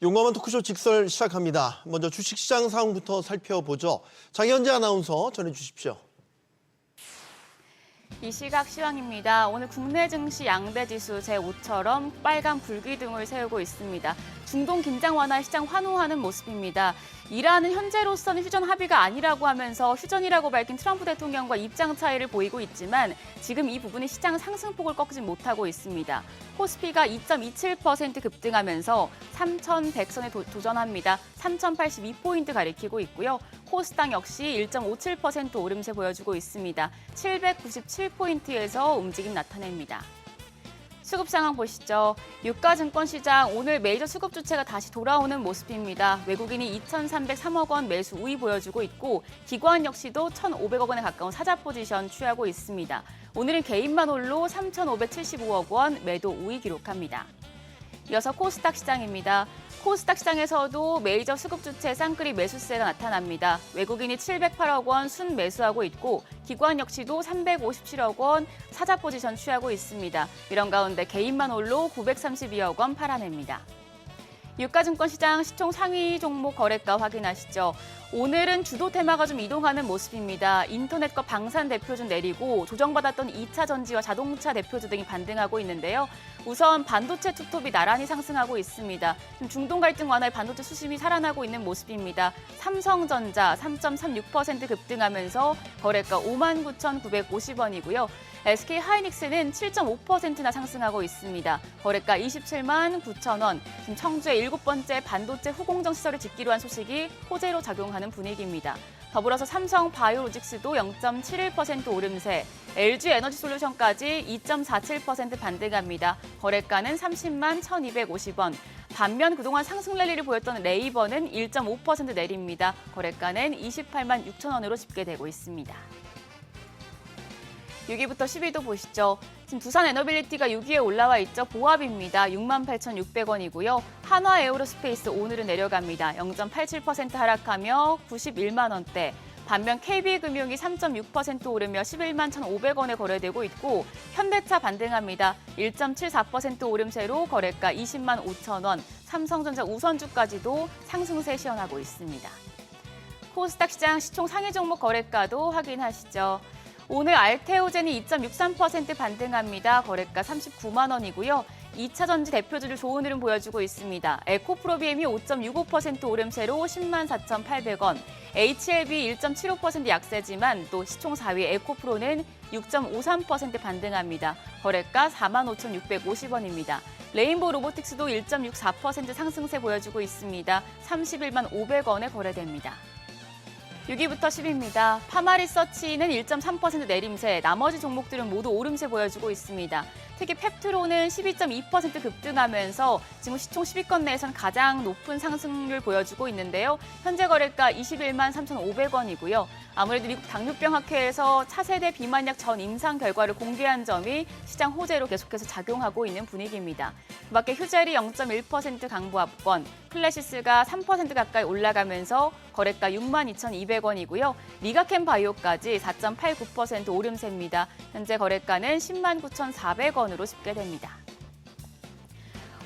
용감한 토크쇼 직설 시작합니다. 먼저 주식시장 상황부터 살펴보죠. 장현재 아나운서 전해주십시오. 이 시각 시황입니다. 오늘 국내 증시 양대 지수 제5처럼 빨간 불기둥을 세우고 있습니다. 중동 긴장 완화 시장 환호하는 모습입니다. 이란은 현재로서는 휴전 합의가 아니라고 하면서 휴전이라고 밝힌 트럼프 대통령과 입장 차이를 보이고 있지만 지금 이 부분이 시장 상승폭을 꺾지 못하고 있습니다. 코스피가 2.27% 급등하면서 3,100선에 도전합니다. 3,082포인트 가리키고 있고요. 코스닥 역시 1.57% 오름세 보여주고 있습니다. 797포인트에서 움직임 나타냅니다. 수급 상황 보시죠. 유가증권 시장 오늘 메이저 수급 주체가 다시 돌아오는 모습입니다. 외국인이 2,303억 원 매수 우위 보여주고 있고 기관 역시도 1,500억 원에 가까운 사자 포지션 취하고 있습니다. 오늘은 개인만 홀로 3,575억 원 매도 우위 기록합니다. 이어서 코스닥 시장입니다. 코스닥 시장에서도 메이저 수급 주체 쌍끌이 매수세가 나타납니다. 외국인이 708억 원 순 매수하고 있고 기관 역시도 357억 원 사자 포지션 취하고 있습니다. 이런 가운데 개인만 홀로 932억 원 팔아냅니다. 유가증권 시장 시총 상위 종목 거래가 확인하시죠. 오늘은 주도 테마가 좀 이동하는 모습입니다. 인터넷과 방산 대표주 내리고 조정받았던 2차 전지와 자동차 대표주 등이 반등하고 있는데요. 우선 반도체 투톱이 나란히 상승하고 있습니다. 중동 갈등 완화에 반도체 수심이 살아나고 있는 모습입니다. 삼성전자 3.36% 급등하면서 거래가 59,950원이고요. SK 하이닉스는 7.5%나 상승하고 있습니다. 거래가 27만 9천 원. 지금 청주의 7번째 반도체 후공정 시설을 짓기로 한 소식이 호재로 작용하는 분위기입니다. 더불어서 삼성 바이오로직스도 0.71% 오름세, LG 에너지솔루션까지 2.47% 반등합니다. 거래가는 30만 1,250원. 반면 그동안 상승 랠리를 보였던 네이버는 1.5% 내립니다. 거래가는 28만 6천 원으로 집계되고 있습니다. 6위부터 10위도 보시죠. 지금 두산 에너빌리티가 6위에 올라와 있죠. 보합입니다. 68,600원이고요. 한화 에어로스페이스 오늘은 내려갑니다. 0.87% 하락하며 91만 원대. 반면 KB금융이 3.6% 오르며 11만 1,500원에 거래되고 있고 현대차 반등합니다. 1.74% 오름세로 거래가 20만 5천 원. 삼성전자 우선주까지도 상승세 시현하고 있습니다. 코스닥 시장 시총 상위 종목 거래가도 확인하시죠. 오늘 알테오젠이 2.63% 반등합니다. 거래가 39만 원이고요. 2차 전지 대표주를 좋은 흐름 보여주고 있습니다. 에코프로비엠이 5.65% 오름세로 10만 4,800원. HLB 1.75% 약세지만 또 시총 4위 에코프로는 6.53% 반등합니다. 거래가 4만 5,650원입니다. 레인보우 로보틱스도 1.64% 상승세 보여주고 있습니다. 31만 500원에 거래됩니다. 6위부터 10위입니다. 파마리서치는 1.3% 내림세, 나머지 종목들은 모두 오름세 보여주고 있습니다. 특히 펩트로는 12.2% 급등하면서 지금 시총 10위권 내에선 가장 높은 상승률 보여주고 있는데요. 현재 거래가 21만 3,500원이고요. 아무래도 미국 당뇨병 학회에서 차세대 비만약 전 임상 결과를 공개한 점이 시장 호재로 계속해서 작용하고 있는 분위기입니다. 그밖에 휴젤이 0.1% 강보합권, 클래시스가 3% 가까이 올라가면서 거래가 6만 2,200원이고요. 리가캠 바이오까지 4.89% 오름세입니다. 현재 거래가는 10만 9,400원으로 집계됩니다.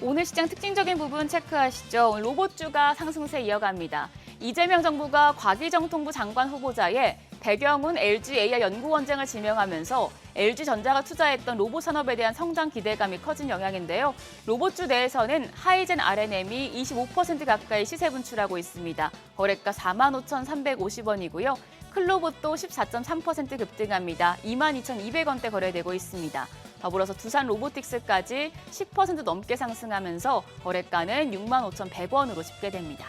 오늘 시장 특징적인 부분 체크하시죠. 오늘 로봇주가 상승세 이어갑니다. 이재명 정부가 과기정통부 장관 후보자에 백영훈 LG AI 연구원장을 지명하면서 LG전자가 투자했던 로봇 산업에 대한 성장 기대감이 커진 영향인데요. 로봇주 내에서는 하이젠 RNM이 25% 가까이 시세 분출하고 있습니다. 거래가 4만 5,350원이고요. 클로봇도 14.3% 급등합니다. 22,200원대 거래되고 있습니다. 더불어서 두산 로보틱스까지 10% 넘게 상승하면서 거래가는 6만 5,100원으로 집계됩니다.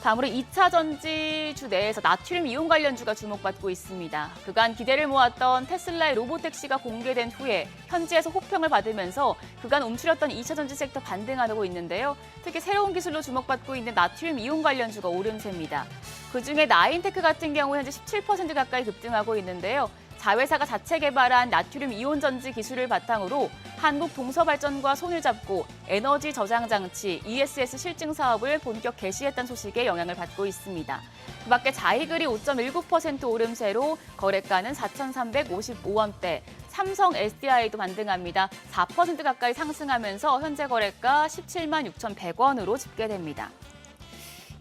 다음으로 2차 전지주 내에서 나트륨 이온 관련주가 주목받고 있습니다. 그간 기대를 모았던 테슬라의 로보택시가 공개된 후에 현지에서 호평을 받으면서 그간 움츠렸던 2차 전지 섹터 반등하고 있는데요. 특히 새로운 기술로 주목받고 있는 나트륨 이온 관련주가 오름세입니다. 그중에 나인테크 같은 경우 현재 17% 가까이 급등하고 있는데요. 자회사가 자체 개발한 나트륨 이온 전지 기술을 바탕으로 한국동서발전과 손을 잡고 에너지 저장 장치 ESS 실증 사업을 본격 개시했다는 소식에 영향을 받고 있습니다. 그밖에 자이글이 5.19% 오름세로 거래가는 4,355원대, 삼성 SDI도 반등합니다. 4% 가까이 상승하면서 현재 거래가 17만 6,100원으로 집계됩니다.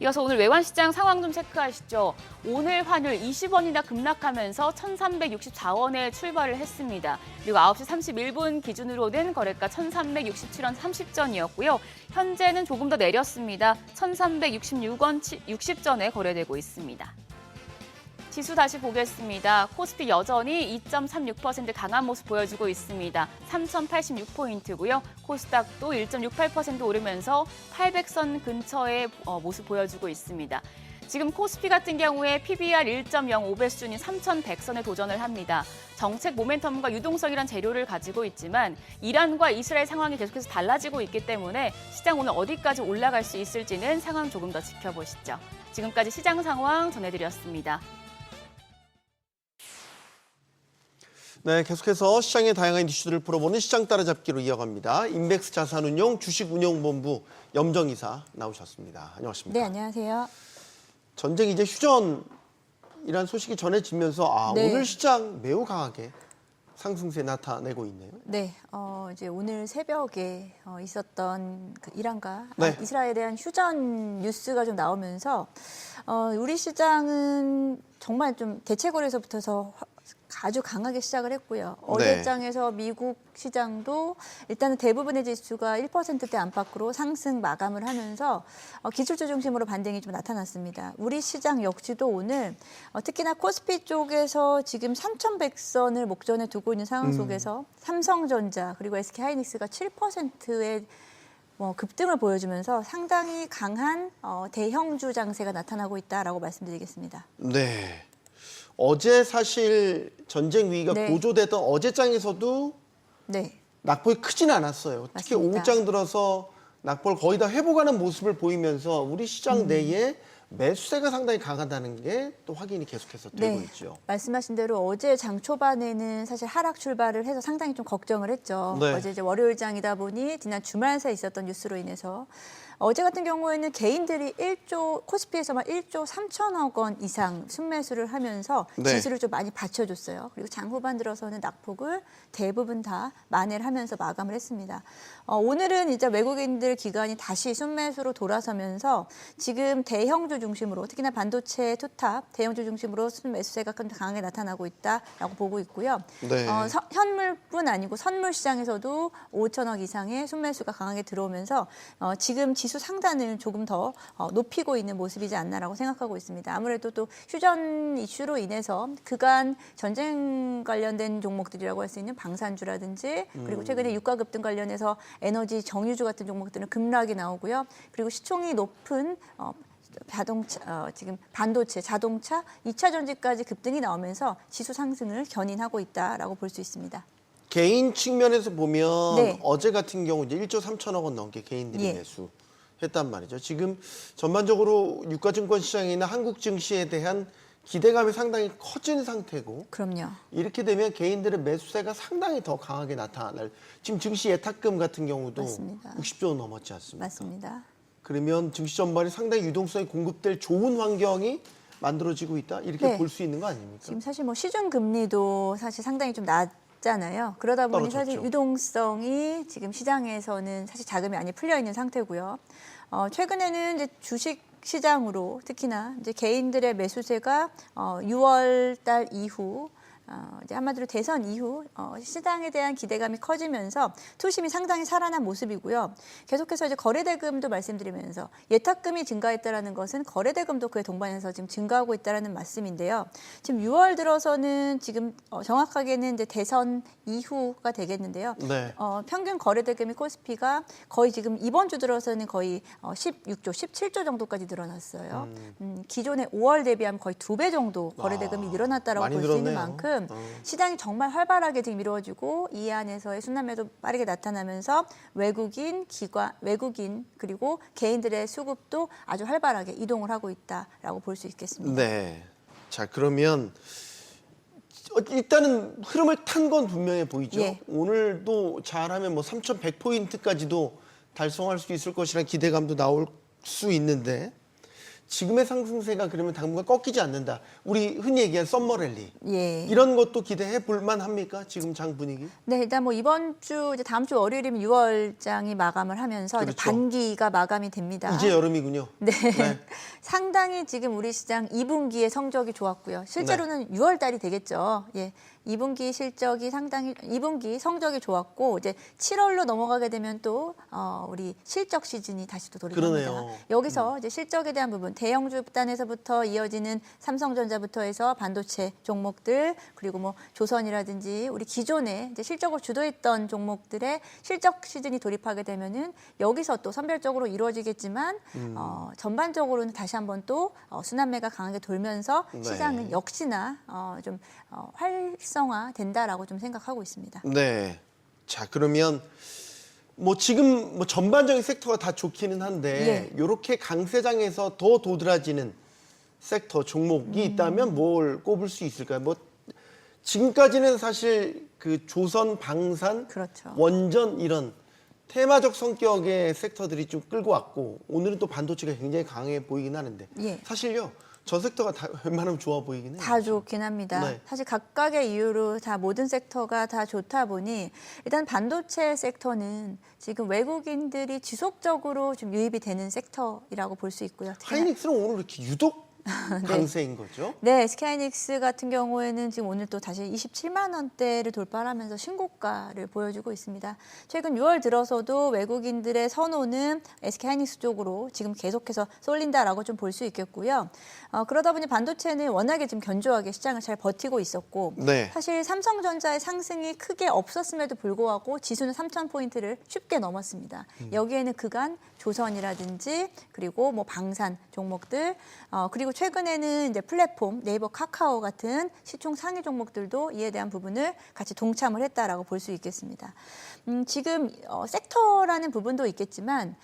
이어서 오늘 외환시장 상황 좀 체크하시죠. 오늘 환율 20원이나 급락하면서 1,364원에 출발을 했습니다. 그리고 9시 31분 기준으로는 거래가 1,367원 30전이었고요. 현재는 조금 더 내렸습니다. 1,366원 60전에 거래되고 있습니다. 지수 다시 보겠습니다. 코스피 여전히 2.36% 강한 모습 보여주고 있습니다. 3,086포인트고요. 코스닥도 1.68% 오르면서 800선 근처의 모습 보여주고 있습니다. 지금 코스피 같은 경우에 PBR 1.05배 수준인 3,100선에 도전을 합니다. 정책 모멘텀과 유동성이란 재료를 가지고 있지만 이란과 이스라엘 상황이 계속해서 달라지고 있기 때문에 시장 오늘 어디까지 올라갈 수 있을지는 상황 조금 더 지켜보시죠. 지금까지 시장 상황 전해드렸습니다. 네, 계속해서 시장의 다양한 이슈들을 풀어보는 시장 따라잡기로 이어갑니다. 인백스 자산운용 주식운용본부 염정이사 나오셨습니다. 안녕하십니까? 네, 안녕하세요. 전쟁 이제 휴전이라는 소식이 전해지면서 네. 오늘 시장 매우 강하게 상승세 나타내고 있네요. 네, 이제 오늘 새벽에 있었던 그 이란과 네. 이스라엘에 대한 휴전 뉴스가 좀 나오면서 우리 시장은 정말 좀 대체거래에서부터서 아주 강하게 시작을 했고요. 어제장에서 미국 시장도 일단은 대부분의 지수가 1%대 안팎으로 상승 마감을 하면서 기술주 중심으로 반등이 좀 나타났습니다. 우리 시장 역시도 오늘 특히나 코스피 쪽에서 지금 3,100선을 목전에 두고 있는 상황 속에서 삼성전자 그리고 SK하이닉스가 7%의 급등을 보여주면서 상당히 강한 대형주 장세가 나타나고 있다라고 말씀드리겠습니다. 네. 어제 사실 전쟁 위기가 네. 고조됐던 어제장에서도 네. 낙폭이 크진 않았어요. 특히 맞습니다. 오후장 들어서 낙폭을 거의 다 회복하는 모습을 보이면서 우리 시장 내에 매수세가 상당히 강하다는 게 또 확인이 계속해서 되고 네, 있죠. 말씀하신 대로 어제 장 초반에는 사실 하락 출발을 해서 상당히 좀 걱정을 했죠. 네. 어제 이제 월요일장이다 보니 지난 주말 사이 있었던 뉴스로 인해서 어제 같은 경우에는 개인들이 코스피에서만 1조 3천억 원 이상 순매수를 하면서 네. 지수를 좀 많이 받쳐줬어요. 그리고 장 후반 들어서는 낙폭을 대부분 다 만회를 하면서 마감을 했습니다. 오늘은 이제 외국인들 기관이 다시 순매수로 돌아서면서 지금 대형주 중심으로 특히나 반도체 투탑 대형주 중심으로 순매수세가 강하게 나타나고 있다라고 보고 있고요. 네. 현물뿐 아니고 선물 시장에서도 5천억 이상의 순매수가 강하게 들어오면서 지금 지수 상단을 조금 더 높이고 있는 모습이지 않나라고 생각하고 있습니다. 아무래도 또 휴전 이슈로 인해서 그간 전쟁 관련된 종목들이라고 할 수 있는 방산주라든지 그리고 최근에 유가 급등 관련해서 에너지 정유주 같은 종목들은 급락이 나오고요. 그리고 시총이 높은 지금 반도체, 자동차, 2차 전지까지 급등이 나오면서 지수 상승을 견인하고 있다라고 볼 수 있습니다. 개인 측면에서 보면 네. 어제 같은 경우 이제 1조 3천억 원 넘게 개인들이 예. 매수했단 말이죠. 지금 전반적으로 유가증권 시장이나 한국 증시에 대한 기대감이 상당히 커진 상태고 그럼요. 이렇게 되면 개인들의 매수세가 상당히 더 강하게 나타날. 지금 증시 예탁금 같은 경우도 맞습니다. 60조 넘었지 않습니까? 맞습니다. 그러면 증시 전반이 상당히 유동성이 공급될 좋은 환경이 만들어지고 있다 이렇게 네. 볼 수 있는 거 아닙니까? 지금 사실 시중 금리도 사실 상당히 좀 낮잖아요. 그러다 보니 떨어졌죠. 사실 유동성이 지금 시장에서는 사실 자금이 많이 풀려 있는 상태고요. 최근에는 이제 주식 시장으로 특히나 이제 개인들의 매수세가 6월 달 이후 이제 한마디로 대선 이후 시장에 대한 기대감이 커지면서 투심이 상당히 살아난 모습이고요. 계속해서 이제 거래대금도 말씀드리면서 예탁금이 증가했다라는 것은 거래대금도 그에 동반해서 지금 증가하고 있다라는 말씀인데요. 지금 6월 들어서는 지금 정확하게는 이제 대선 이후가 되겠는데요. 네. 평균 거래대금이 코스피가 거의 지금 이번 주 들어서는 거의 16조, 17조 정도까지 늘어났어요. 기존의 5월 대비하면 거의 2배 정도 거래대금이 늘어났다라고 많이 볼 수 있는 늘었네요. 만큼 시장이 정말 활발하게 지금 이루어지고 이 안에서의 순환매도 빠르게 나타나면서 외국인 그리고 개인들의 수급도 아주 활발하게 이동을 하고 있다라고 볼 수 있겠습니다. 네. 자, 그러면 일단은 흐름을 탄 건 분명해 보이죠. 예. 오늘도 잘하면 3,100포인트까지도 달성할 수 있을 것이라는 기대감도 나올 수 있는데 지금의 상승세가 그러면 당분간 꺾이지 않는다. 우리 흔히 얘기한 썸머랠리. 예. 이런 것도 기대해 볼만 합니까? 지금 장 분위기? 네, 일단 뭐 이번 주 이제 다음 주 월요일이면 6월장이 마감을 하면서 이제 그렇죠. 반기가 마감이 됩니다. 이제 여름이군요. 네. 네. 상당히 지금 우리 시장 2분기의 성적이 좋았고요. 실제로는 6월 달이 되겠죠. 예. 2분기 실적이 상당히 2분기 성적이 좋았고 이제 7월로 넘어가게 되면 또 우리 실적 시즌이 다시 또 돌입합니다. 그러네요. 여기서 이제 실적에 대한 부분 대형주 단에서부터 이어지는 삼성전자부터 해서 반도체 종목들 그리고 뭐 조선이라든지 우리 기존에 이제 실적을 주도했던 종목들의 실적 시즌이 돌입하게 되면은 여기서 또 선별적으로 이루어지겠지만 전반적으로는 다시 한번 또 순환매가 강하게 돌면서 네. 시장은 역시나 좀 활성화 된다라고 좀 생각하고 있습니다. 네. 자, 그러면 뭐 지금 뭐 전반적인 섹터가 다 좋기는 한데 이렇게 강세장에서 더 도드라지는 섹터 종목이 있다면 뭘 꼽을 수 있을까요? 뭐 지금까지는 사실 그 조선, 방산, 그렇죠. 원전 이런 테마적 성격의 섹터들이 좀 끌고 왔고 오늘은 또 반도체가 굉장히 강해 보이긴 하는데 예. 사실요. 저 섹터가 다 웬만하면 좋아 보이긴 해요. 다 좋긴 합니다. 네. 사실 각각의 이유로 다 모든 섹터가 다 좋다 보니 일단 반도체 sek터는 지금 외국인들이 지속적으로 좀 유입이 되는 섹터이라고 볼 수 있고요. 특히나 하이닉스는 오늘 이렇게 유독 강세인 거죠? 네, 스카이닉스 같은 경우에는 지금 오늘 또 다시 27만 원대를 돌파하면서 신고가를 보여주고 있습니다. 최근 6월 들어서도 외국인들의 선호는 SK하이닉스 쪽으로 지금 계속해서 쏠린다라고 좀 볼 수 있겠고요. 그러다 보니 반도체는 워낙에 지금 견조하게 시장을 잘 버티고 있었고 네. 사실 삼성전자의 상승이 크게 없었음에도 불구하고 지수는 3,000포인트를 쉽게 넘었습니다. 여기에는 그간 조선이라든지 그리고 뭐 방산 종목들 그리고 최근에는 이제 플랫폼 네이버 카카오 같은 시총 상위 종목들도 이에 대한 부분을 같이 동참을 했다라고 볼 수 있겠습니다. 지금 섹터라는 부분도 있겠지만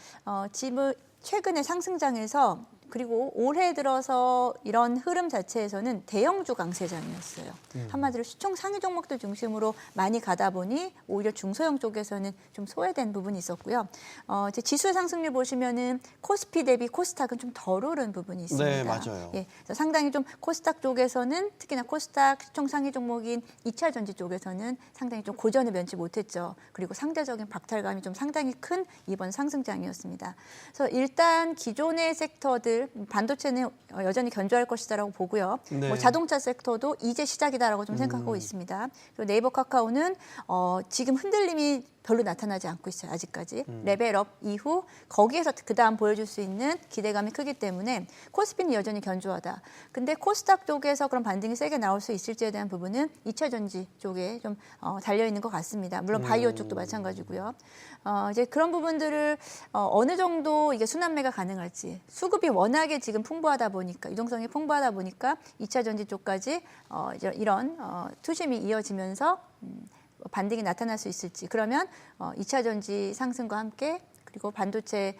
지금 최근의 상승장에서 그리고 올해 들어서 이런 흐름 자체에서는 대형주 강세장이었어요. 한마디로 시총 상위 종목들 중심으로 많이 가다 보니 오히려 중소형 쪽에서는 좀 소외된 부분이 있었고요. 이제 지수의 상승률 보시면은 코스피 대비 코스닥은 좀 덜 오른 부분이 있습니다. 네, 맞아요. 예, 그래서 상당히 좀 코스닥 쪽에서는 특히나 코스닥 시총 상위 종목인 2차 전지 쪽에서는 상당히 좀 고전을 면치 못했죠. 그리고 상대적인 박탈감이 좀 상당히 큰 이번 상승장이었습니다. 그래서 일단 기존의 섹터들 반도체는 여전히 견조할 것이다라고 보고요. 네. 뭐 자동차 섹터도 이제 시작이다라고 좀 생각하고 있습니다. 그리고 네이버 카카오는 지금 흔들림이 별로 나타나지 않고 있어요. 아직까지. 레벨업 이후 거기에서 그다음 보여줄 수 있는 기대감이 크기 때문에 코스피는 여전히 견조하다. 근데 코스닥 쪽에서 그런 반등이 세게 나올 수 있을지에 대한 부분은 2차 전지 쪽에 좀 달려있는 것 같습니다. 물론 바이오 쪽도 마찬가지고요. 이제 그런 부분들을 어느 정도 이게 순환매가 가능할지 수급이 워낙에 지금 풍부하다 보니까 유동성이 풍부하다 보니까 2차 전지 쪽까지 이제 이런 투심이 이어지면서 반등이 나타날 수 있을지 그러면 2차 전지 상승과 함께 그리고 반도체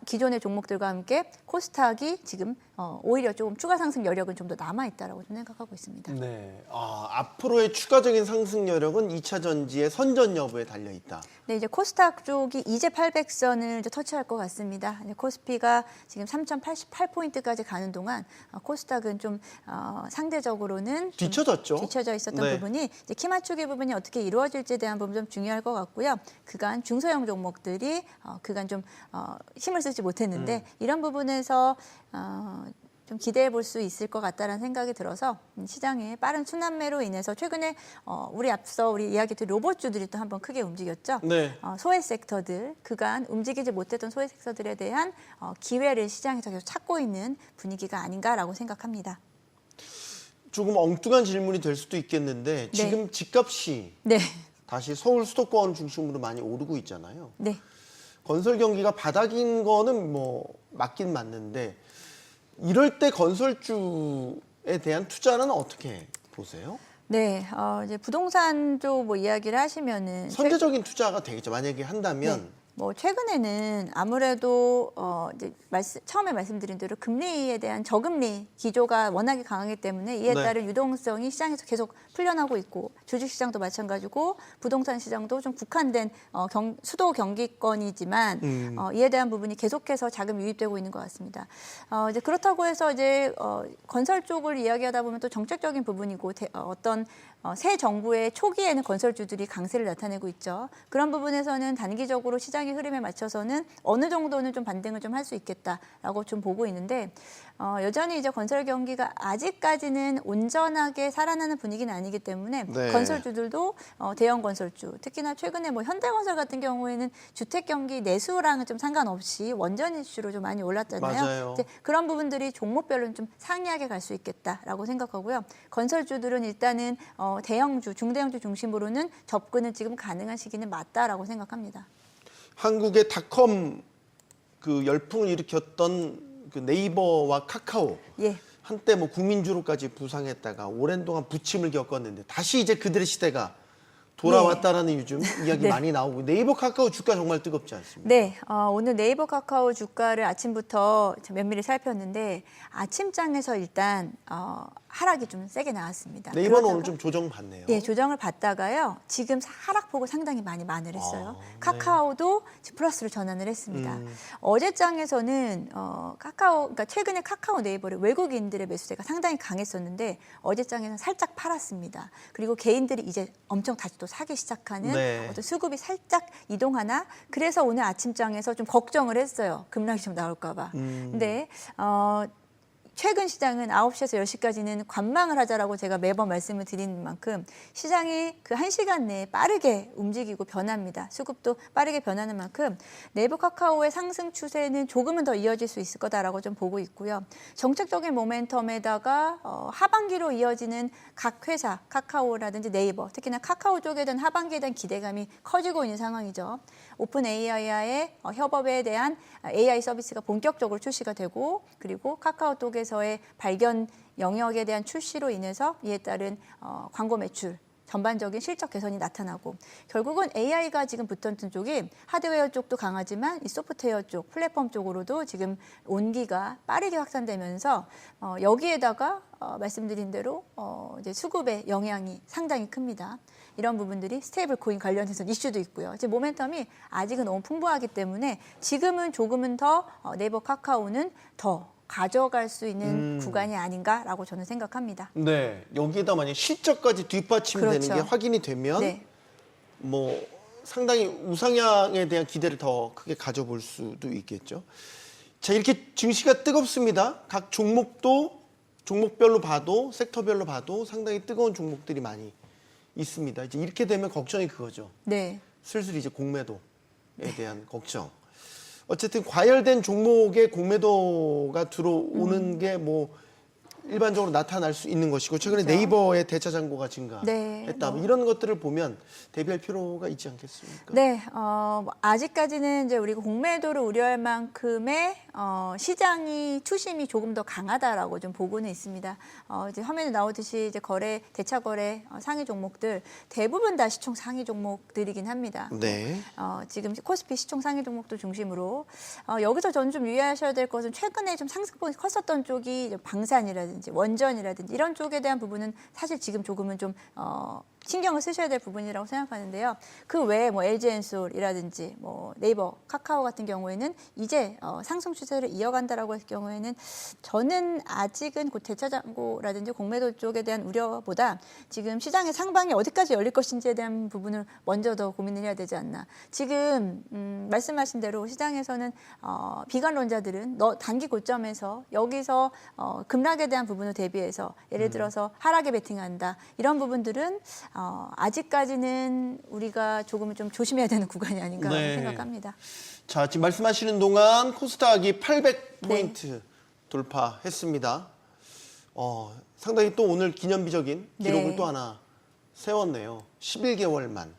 기존의 종목들과 함께 코스닥이 지금 오히려 조금 추가 상승 여력은 좀 더 남아 있다라고 좀 생각하고 있습니다. 네. 앞으로의 추가적인 상승 여력은 2차 전지의 선전 여부에 달려 있다. 네, 이제 코스닥 쪽이 이제 800선을 이제 터치할 것 같습니다. 이제 코스피가 지금 3,088포인트까지 가는 동안 코스닥은 좀 상대적으로는 좀 뒤쳐졌죠? 뒤쳐져 있었던 네. 부분이 이제 키 맞추기 부분이 어떻게 이루어질지에 대한 부분 좀 중요할 것 같고요. 그간 중소형 종목들이 그간 좀 힘을 쓰지 못했는데 이런 부분에서 좀 기대해 볼 수 있을 것 같다는 생각이 들어서 시장의 빠른 순환매로 인해서 최근에 우리 이야기 드린 로봇주들이 또 한번 크게 움직였죠. 네. 소외 섹터들 그간 움직이지 못했던 소외 섹터들에 대한 기회를 시장에서 계속 찾고 있는 분위기가 아닌가라고 생각합니다. 조금 엉뚱한 질문이 될 수도 있겠는데 지금 집값이 네, 다시 서울 수도권 중심으로 많이 오르고 있잖아요. 네. 건설 경기가 바닥인 거는 뭐 맞긴 맞는데 이럴 때 건설주에 대한 투자는 어떻게 보세요? 네, 이제 부동산 쪽 뭐 이야기를 하시면은 선제적인 투자가 되겠죠. 만약에 한다면 뭐 최근에는 아무래도 이제 처음에 말씀드린 대로 금리에 대한 저금리 기조가 워낙에 강하기 때문에 이에 네. 따른 유동성이 시장에서 계속 풀려나고 있고 주식시장도 마찬가지고 부동산 시장도 좀 국한된 수도 경기권이지만 이에 대한 부분이 계속해서 자금이 유입되고 있는 것 같습니다. 이제 그렇다고 해서 이제 건설 쪽을 이야기하다 보면 또 정책적인 부분이고 어떤 새 정부의 초기에는 건설주들이 강세를 나타내고 있죠. 그런 부분에서는 단기적으로 시장의 흐름에 맞춰서는 어느 정도는 좀 반등을 좀 할 수 있겠다라고 좀 보고 있는데 여전히 이제 건설 경기가 아직까지는 온전하게 살아나는 분위기는 아니기 때문에 네. 건설주들도 대형 건설주, 특히나 최근에 뭐 현대건설 같은 경우에는 주택 경기 내수랑은 좀 상관없이 원전 이슈로 좀 많이 올랐잖아요. 맞아요. 이제 그런 부분들이 종목별로는 좀 상이하게 갈 수 있겠다라고 생각하고요. 건설주들은 일단은 대형주, 중대형주 중심으로는 접근은 지금 가능한 시기는 맞다라고 생각합니다. 한국의 닷컴 그 열풍을 일으켰던 그 네이버와 카카오 예. 한때 뭐 국민주로까지 부상했다가 오랜 동안 부침을 겪었는데 다시 이제 그들의 시대가 돌아왔다라는 요즘 이야기 네. 많이 나오고 네이버 카카오 주가 정말 뜨겁지 않습니까? 네, 오늘 네이버 카카오 주가를 아침부터 면밀히 살폈는데 아침장에서 일단 하락이 좀 세게 나왔습니다. 네이버는 오늘 좀 조정 받네요. 예, 조정을 받다가요. 지금 하락폭을 상당히 많이 만회했어요. 네. 카카오도 지금 플러스를 전환을 했습니다. 어제장에서는 그러니까 최근에 카카오 네이버를 외국인들의 매수세가 상당히 강했었는데 어제장에는 살짝 팔았습니다. 그리고 개인들이 이제 엄청 다시 또 사기 시작하는 네. 어떤 수급이 살짝 이동하나 그래서 오늘 아침장에서 좀 걱정을 했어요. 급락이 좀 나올까 봐. 근데 최근 시장은 9시에서 10시까지는 관망을 하자라고 제가 매번 말씀을 드리는 만큼 시장이 그 1시간 내에 빠르게 움직이고 변합니다. 수급도 빠르게 변하는 만큼 네이버 카카오의 상승 추세는 조금은 더 이어질 수 있을 거다라고 좀 보고 있고요. 정책적인 모멘텀에다가 하반기로 이어지는 각 회사, 카카오라든지 네이버, 특히나 카카오 쪽에 대한 하반기에 대한 기대감이 커지고 있는 상황이죠. 오픈 AI와의 협업에 대한 AI 서비스가 본격적으로 출시가 되고 그리고 카카오 쪽에서의 발견 영역에 대한 출시로 인해서 이에 따른 광고 매출 전반적인 실적 개선이 나타나고 결국은 AI가 지금 붙었던 쪽이 하드웨어 쪽도 강하지만 이 소프트웨어 쪽, 플랫폼 쪽으로도 지금 온기가 빠르게 확산되면서 여기에다가 말씀드린 대로 이제 수급의 영향이 상당히 큽니다. 이런 부분들이 스테이블 코인 관련해서 이슈도 있고요. 지금 모멘텀이 아직은 너무 풍부하기 때문에 지금은 조금은 더 네이버 카카오는 더 가져갈 수 있는 구간이 아닌가라고 저는 생각합니다. 네, 여기에다 만약 실적까지 뒷받침되는 그렇죠. 게 확인이 되면 네. 뭐 상당히 우상향에 대한 기대를 더 크게 가져볼 수도 있겠죠. 자, 이렇게 증시가 뜨겁습니다. 각 종목도 종목별로 봐도 섹터별로 봐도 상당히 뜨거운 종목들이 많이 있습니다. 이제 이렇게 되면 걱정이 그거죠. 네. 슬슬 이제 공매도에 대한 걱정. 어쨌든 과열된 종목에 공매도가 들어오는 게 뭐 일반적으로 나타날 수 있는 것이고 최근에 그렇죠. 네이버의 대차 잔고가 증가했다. 네, 뭐 이런 것들을 보면 대비할 필요가 있지 않겠습니까? 네, 아직까지는 이제 우리가 공매도를 우려할 만큼의 시장이 투심이 조금 더 강하다라고 좀 보고는 있습니다. 이제 화면에 나오듯이 이제 대차 거래 상위 종목들 대부분 다 시총 상위 종목들이긴 합니다. 네. 지금 코스피 시총 상위 종목도 중심으로 여기서 저는 좀 유의하셔야 될 것은 최근에 좀 상승폭이 컸었던 쪽이 이제 방산이라든지 원전이라든지 이런 쪽에 대한 부분은 사실 지금 조금은 좀 신경을 쓰셔야 될 부분이라고 생각하는데요. 그 외에 뭐 LG엔솔이라든지 뭐 네이버, 카카오 같은 경우에는 이제 상승 추세를 이어간다라고 했을 경우에는 저는 아직은 그 대차 잔고라든지 공매도 쪽에 대한 우려보다 지금 시장의 상방이 어디까지 열릴 것인지에 대한 부분을 먼저 더 고민을 해야 되지 않나. 지금 말씀하신 대로 시장에서는 비관론자들은 단기 고점에서 여기서 급락에 대한 부분을 대비해서 예를 들어서 하락에 베팅한다 이런 부분들은 아직까지는 우리가 조금 좀 조심해야 되는 구간이 아닌가 네. 생각합니다. 자, 지금 말씀하시는 동안 코스닥이 800포인트 돌파했습니다. 상당히 또 오늘 기념비적인 기록을 네. 또 하나 세웠네요. 11개월 만,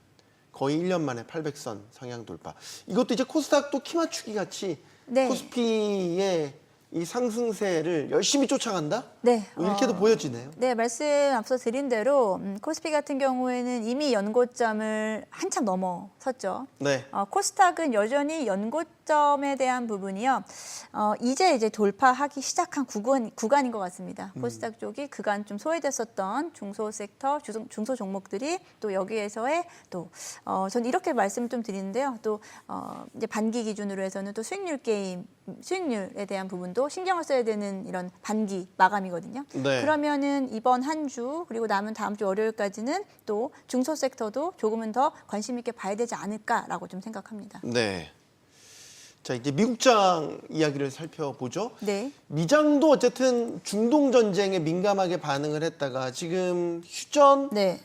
거의 1년 만에 800선 상향 돌파. 이것도 이제 코스닥도 키 맞추기 같이 네. 코스피의 이 상승세를 열심히 쫓아간다? 네. 뭐 이렇게도 보여지네요. 네, 말씀 앞서 드린 대로 코스피 같은 경우에는 이미 연고점을 한참 넘어섰죠. 네. 코스닥은 여전히 연고점에 대한 부분이요. 이제 돌파하기 시작한 구간인 것 같습니다. 코스닥 쪽이 그간 좀 소외됐었던 중소 섹터, 중소 종목들이 또 여기에서의 또 저는 이렇게 말씀을 좀 드리는데요. 또 이제 반기 기준으로 해서는 또 수익률에 대한 부분도 신경을 써야 되는 이런 반기 마감이거든요. 네. 그러면은 이번 한 주 그리고 남은 다음 주 월요일까지는 또 중소 섹터도 조금은 더 관심 있게 봐야 되지 않을까라고 좀 생각합니다. 네. 자, 이제 미국장 이야기를 살펴보죠. 네. 미장도 어쨌든 중동 전쟁에 민감하게 반응을 했다가 지금 휴전 네.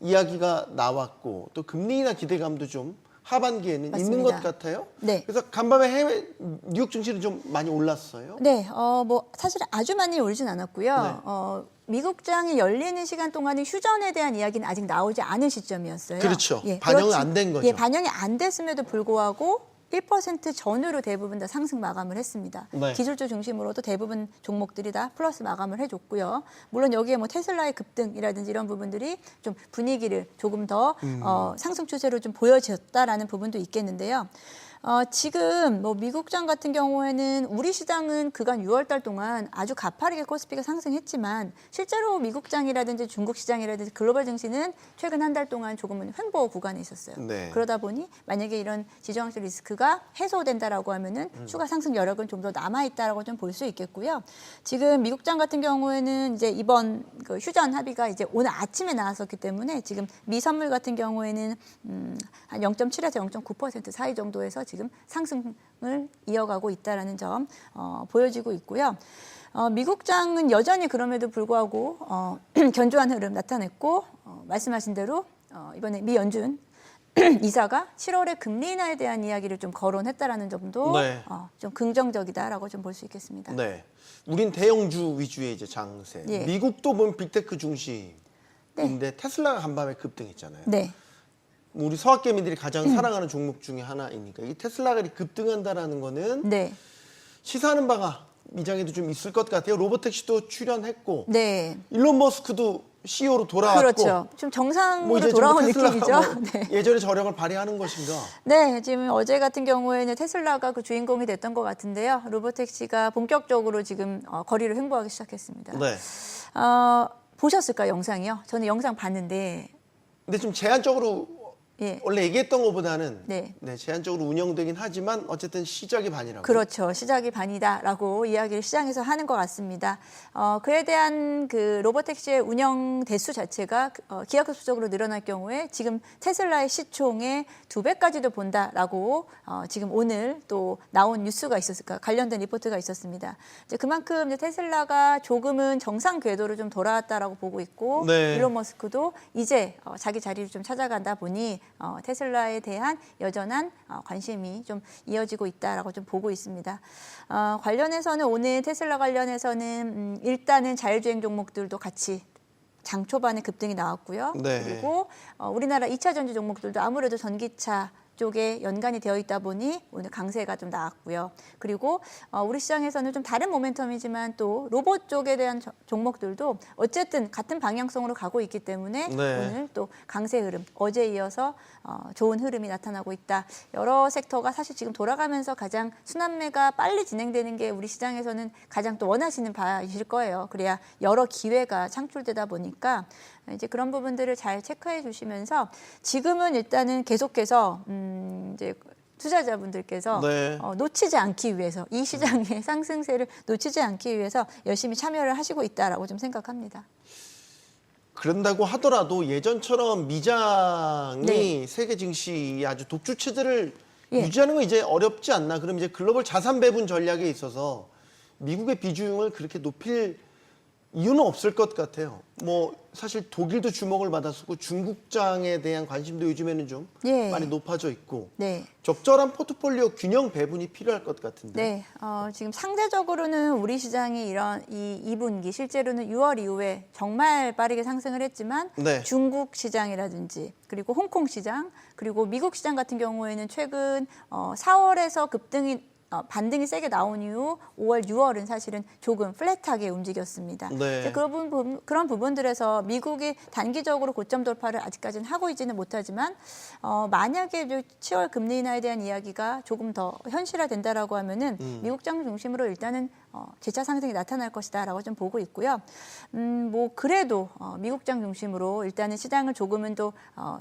이야기가 나왔고 또 금리 인하 기대감도 좀 하반기에는 있는 맞습니다. 것 같아요. 네. 그래서 간밤에 뉴욕 증시는 좀 많이 올랐어요. 네, 뭐 사실 아주 많이 오르진 않았고요. 미국장이 열리는 시간 동안에 휴전에 대한 이야기는 아직 나오지 않은 시점이었어요. 그렇죠. 반영은 그렇지- 안 된 거죠. 예, 반영이 안 됐음에도 불구하고 1% 전후로 대부분 다 상승 마감을 했습니다. 네. 기술주 중심으로도 대부분 종목들이 다 플러스 마감을 해줬고요. 물론 여기에 뭐 테슬라의 급등이라든지 이런 부분들이 좀 분위기를 조금 더 상승 추세로 좀 보여졌다라는 부분도 있겠는데요. 지금 뭐 미국장 같은 경우에는 우리 시장은 그간 6월달 동안 아주 가파르게 코스피가 상승했지만 실제로 미국장이라든지 중국 시장이라든지 글로벌 증시는 최근 한 달 동안 조금은 횡보 구간에 있었어요. 네. 그러다 보니 만약에 이런 지정학적 리스크가 해소된다라고 하면은 추가 상승 여력은 좀 더 남아 있다라고 좀 볼 수 있겠고요. 지금 미국장 같은 경우에는 이제 이번 그 휴전 합의가 이제 오늘 아침에 나왔었기 때문에 지금 미 선물 같은 경우에는 한 0.7에서 0.9% 사이 정도에서 지금 상승을 이어가고 있다라는 점 보여지고 있고요. 미국장은 여전히 그럼에도 불구하고 견조한 흐름 나타냈고 말씀하신 대로 이번에 미 연준 이사가 7월에 금리 인하에 대한 이야기를 좀 거론했다라는 점도 네. 좀 긍정적이다라고 좀 볼 수 있겠습니다. 네. 우린 대형주 위주의 이제 장세. 예. 미국도 보면 빅테크 중심인데 테슬라가 간밤에 급등했잖아요. 네. 우리 서학개미들이 가장 사랑하는 종목 중에 하나이니까 이 테슬라가 이렇게 급등한다라는 거는 네. 시사하는 바가 미장에도 좀 있을 것 같아요. 로보택시도 출연했고 네. 일론 머스크도 CEO로 돌아왔고 그렇죠. 좀 정상으로 뭐 이제 돌아온 테슬라가 느낌이죠. 뭐 네. 예전의 저력을 발휘하는 것인가? 네, 지금 어제 같은 경우에는 테슬라가 그 주인공이 됐던 것 같은데요. 로보택시가 본격적으로 지금 거리를 횡보하기 시작했습니다. 네. 보셨을까요, 영상이요? 저는 영상 봤는데, 근데 좀 제한적으로 예. 원래 얘기했던 것보다는 네. 제한적으로 운영되긴 하지만 어쨌든 시작이 반이라고. 그렇죠. 시작이 반이다라고 이야기를 시장에서 하는 것 같습니다. 그에 대한 그 로보택시의 운영 대수 자체가 기하급수적으로 늘어날 경우에 지금 테슬라의 시총의 2배까지도 본다라고 지금 오늘 또 나온 뉴스가 있었을까 관련된 리포트가 있었습니다. 이제 그만큼 이제 테슬라가 조금은 정상 궤도로 좀 돌아왔다라고 보고 있고 네. 일론 머스크도 이제 자기 자리를 좀 찾아간다 보니 테슬라에 대한 여전한 관심이 좀 이어지고 있다라고 좀 보고 있습니다. 관련해서는 오늘 테슬라 관련해서는 일단은 자율주행 종목들도 같이 장 초반에 급등이 나왔고요. 네. 그리고 우리나라 2차 전지 종목들도 아무래도 전기차 쪽에 연관이 되어 있다 보니 오늘 강세가 좀 나왔고요. 그리고 우리 시장에서는 좀 다른 모멘텀이지만 또 로봇 쪽에 대한 종목들도 어쨌든 같은 방향성으로 가고 있기 때문에 네. 오늘 또 강세 흐름, 어제 이어서 좋은 흐름이 나타나고 있다. 여러 섹터가 사실 지금 돌아가면서 가장 순환매가 빨리 진행되는 게 우리 시장에서는 가장 또 원하시는 바이실 거예요. 그래야 여러 기회가 창출되다 보니까 이제 그런 부분들을 잘 체크해 주시면서 지금은 일단은 계속해서 이제 투자자분들께서 네. 놓치지 않기 위해서 이 시장의 상승세를 놓치지 않기 위해서 열심히 참여를 하시고 있다라고 좀 생각합니다. 그런다고 하더라도 예전처럼 미장이 네. 세계 증시 아주 독주 체제를 예. 유지하는 건 이제 어렵지 않나. 그럼 이제 글로벌 자산 배분 전략에 있어서 미국의 비중을 그렇게 높일 이유는 없을 것 같아요. 뭐 사실 독일도 주목을 받았었고 중국장에 대한 관심도 요즘에는 좀 예. 많이 높아져 있고 네. 적절한 포트폴리오 균형 배분이 필요할 것 같은데. 네, 지금 상대적으로는 우리 시장이 이런 이 2분기 실제로는 6월 이후에 정말 빠르게 상승을 했지만 네. 중국 시장이라든지 그리고 홍콩 시장 그리고 미국 시장 같은 경우에는 최근 4월에서 급등이 반등이 세게 나온 이후 5월, 6월은 사실은 조금 플랫하게 움직였습니다. 네. 이제 그런 부분들에서 미국이 단기적으로 고점 돌파를 아직까지는 하고 있지는 못하지만 만약에 7월 금리 인하에 대한 이야기가 조금 더 현실화된다라고 하면은 미국 장 중심으로 일단은 재차 상승이 나타날 것이다라고 좀 보고 있고요. 뭐 그래도 미국 장 중심으로 일단은 시장을 조금은 더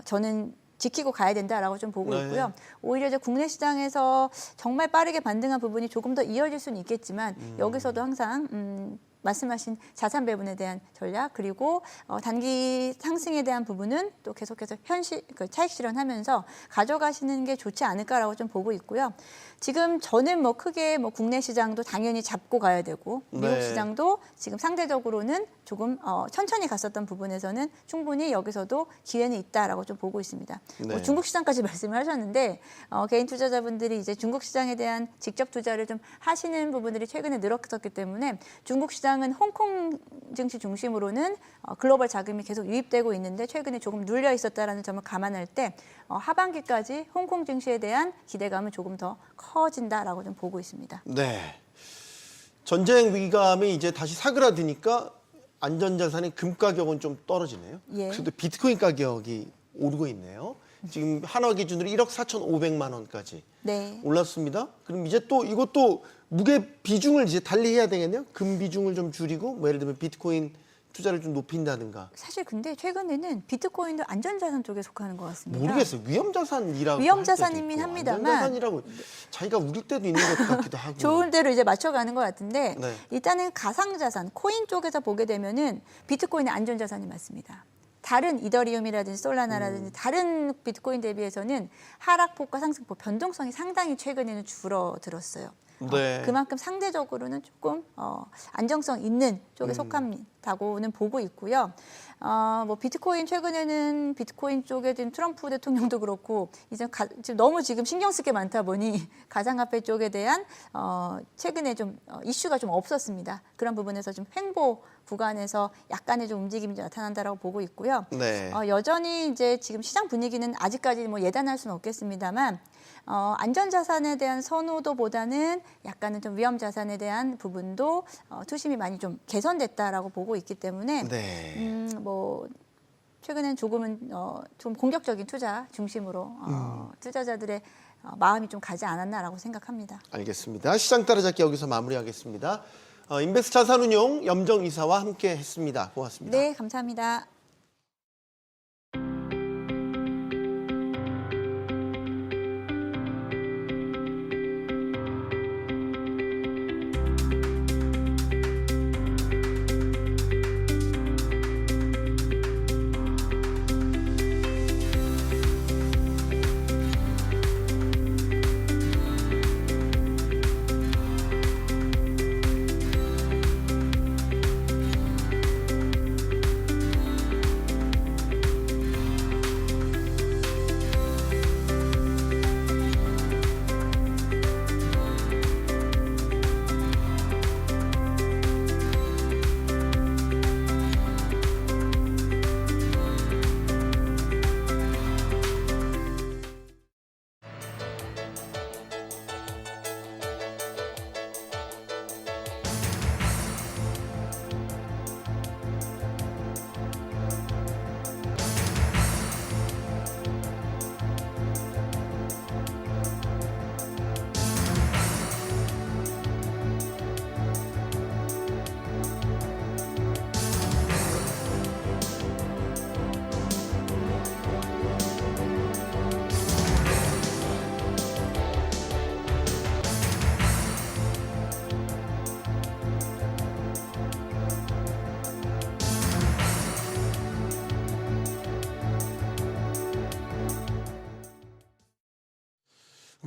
저는 지키고 가야 된다라고 좀 보고 네. 있고요. 오히려 이제 국내 시장에서 정말 빠르게 반등한 부분이 조금 더 이어질 수는 있겠지만 여기서도 항상 말씀하신 자산 배분에 대한 전략 그리고 단기 상승에 대한 부분은 또 계속해서 차익 실현하면서 가져가시는 게 좋지 않을까라고 좀 보고 있고요. 지금 저는 뭐 크게 뭐 국내 시장도 당연히 잡고 가야 되고 미국 네. 시장도 지금 상대적으로는 조금 천천히 갔었던 부분에서는 충분히 여기서도 기회는 있다라고 좀 보고 있습니다. 네. 뭐 중국 시장까지 말씀을 하셨는데 개인 투자자분들이 이제 중국 시장에 대한 직접 투자를 좀 하시는 부분들이 최근에 늘었기 때문에 중국 시장은 홍콩 증시 중심으로는 글로벌 자금이 계속 유입되고 있는데 최근에 조금 눌려 있었다라는 점을 감안할 때 하반기까지 홍콩 증시에 대한 기대감은 조금 더 커진다라고 좀 보고 있습니다. 네. 전쟁 위기감이 이제 다시 사그라드니까 안전자산의 금 가격은 좀 떨어지네요. 예. 그래도 비트코인 가격이 오르고 있네요. 지금 한화 기준으로 1억 4,500만 원까지 네. 올랐습니다. 그럼 이제 또 이것도 무게 비중을 이제 달리해야 되겠네요. 금 비중을 좀 줄이고 뭐 예를 들면 비트코인 투자를 좀 높인다든가. 사실 근데 최근에는 비트코인도 안전자산 쪽에 속하는 것 같습니다. 모르겠어요. 위험자산이라고 위험자산이긴 할 때도 있고, 합니다만 안전자산이라고 자기가 우길 때도 있는 것 같기도 하고. 좋은 대로 이제 맞춰가는 것 같은데 네. 일단은 가상자산, 코인 쪽에서 보게 되면은 비트코인은 안전자산이 맞습니다. 다른 이더리움이라든지 솔라나라든지 다른 비트코인 대비해서는 하락폭과 상승폭 변동성이 상당히 최근에는 줄어들었어요. 네. 그만큼 상대적으로는 조금 안정성 있는 쪽에 속한다고는 보고 있고요. 뭐 비트코인 최근에는 비트코인 쪽에 지금 트럼프 대통령도 그렇고 이제 지금 너무 지금 신경 쓸 게 많다 보니 가상화폐 쪽에 대한 최근에 좀 이슈가 좀 없었습니다. 그런 부분에서 좀 횡보 구간에서 약간의 좀 움직임이 나타난다라고 보고 있고요. 네. 여전히 이제 지금 시장 분위기는 아직까지 뭐 예단할 수는 없겠습니다만 안전자산에 대한 선호도보다는 약간은 좀 위험자산에 대한 부분도 투심이 많이 좀 개선됐다라고 보고 있기 때문에 네. 뭐 최근엔 조금은 좀 공격적인 투자 중심으로 투자자들의 마음이 좀 가지 않았나라고 생각합니다. 알겠습니다. 시장 따라잡기 여기서 마무리하겠습니다. 인베스트 자산운용 염정 이사와 함께 했습니다. 고맙습니다. 네, 감사합니다.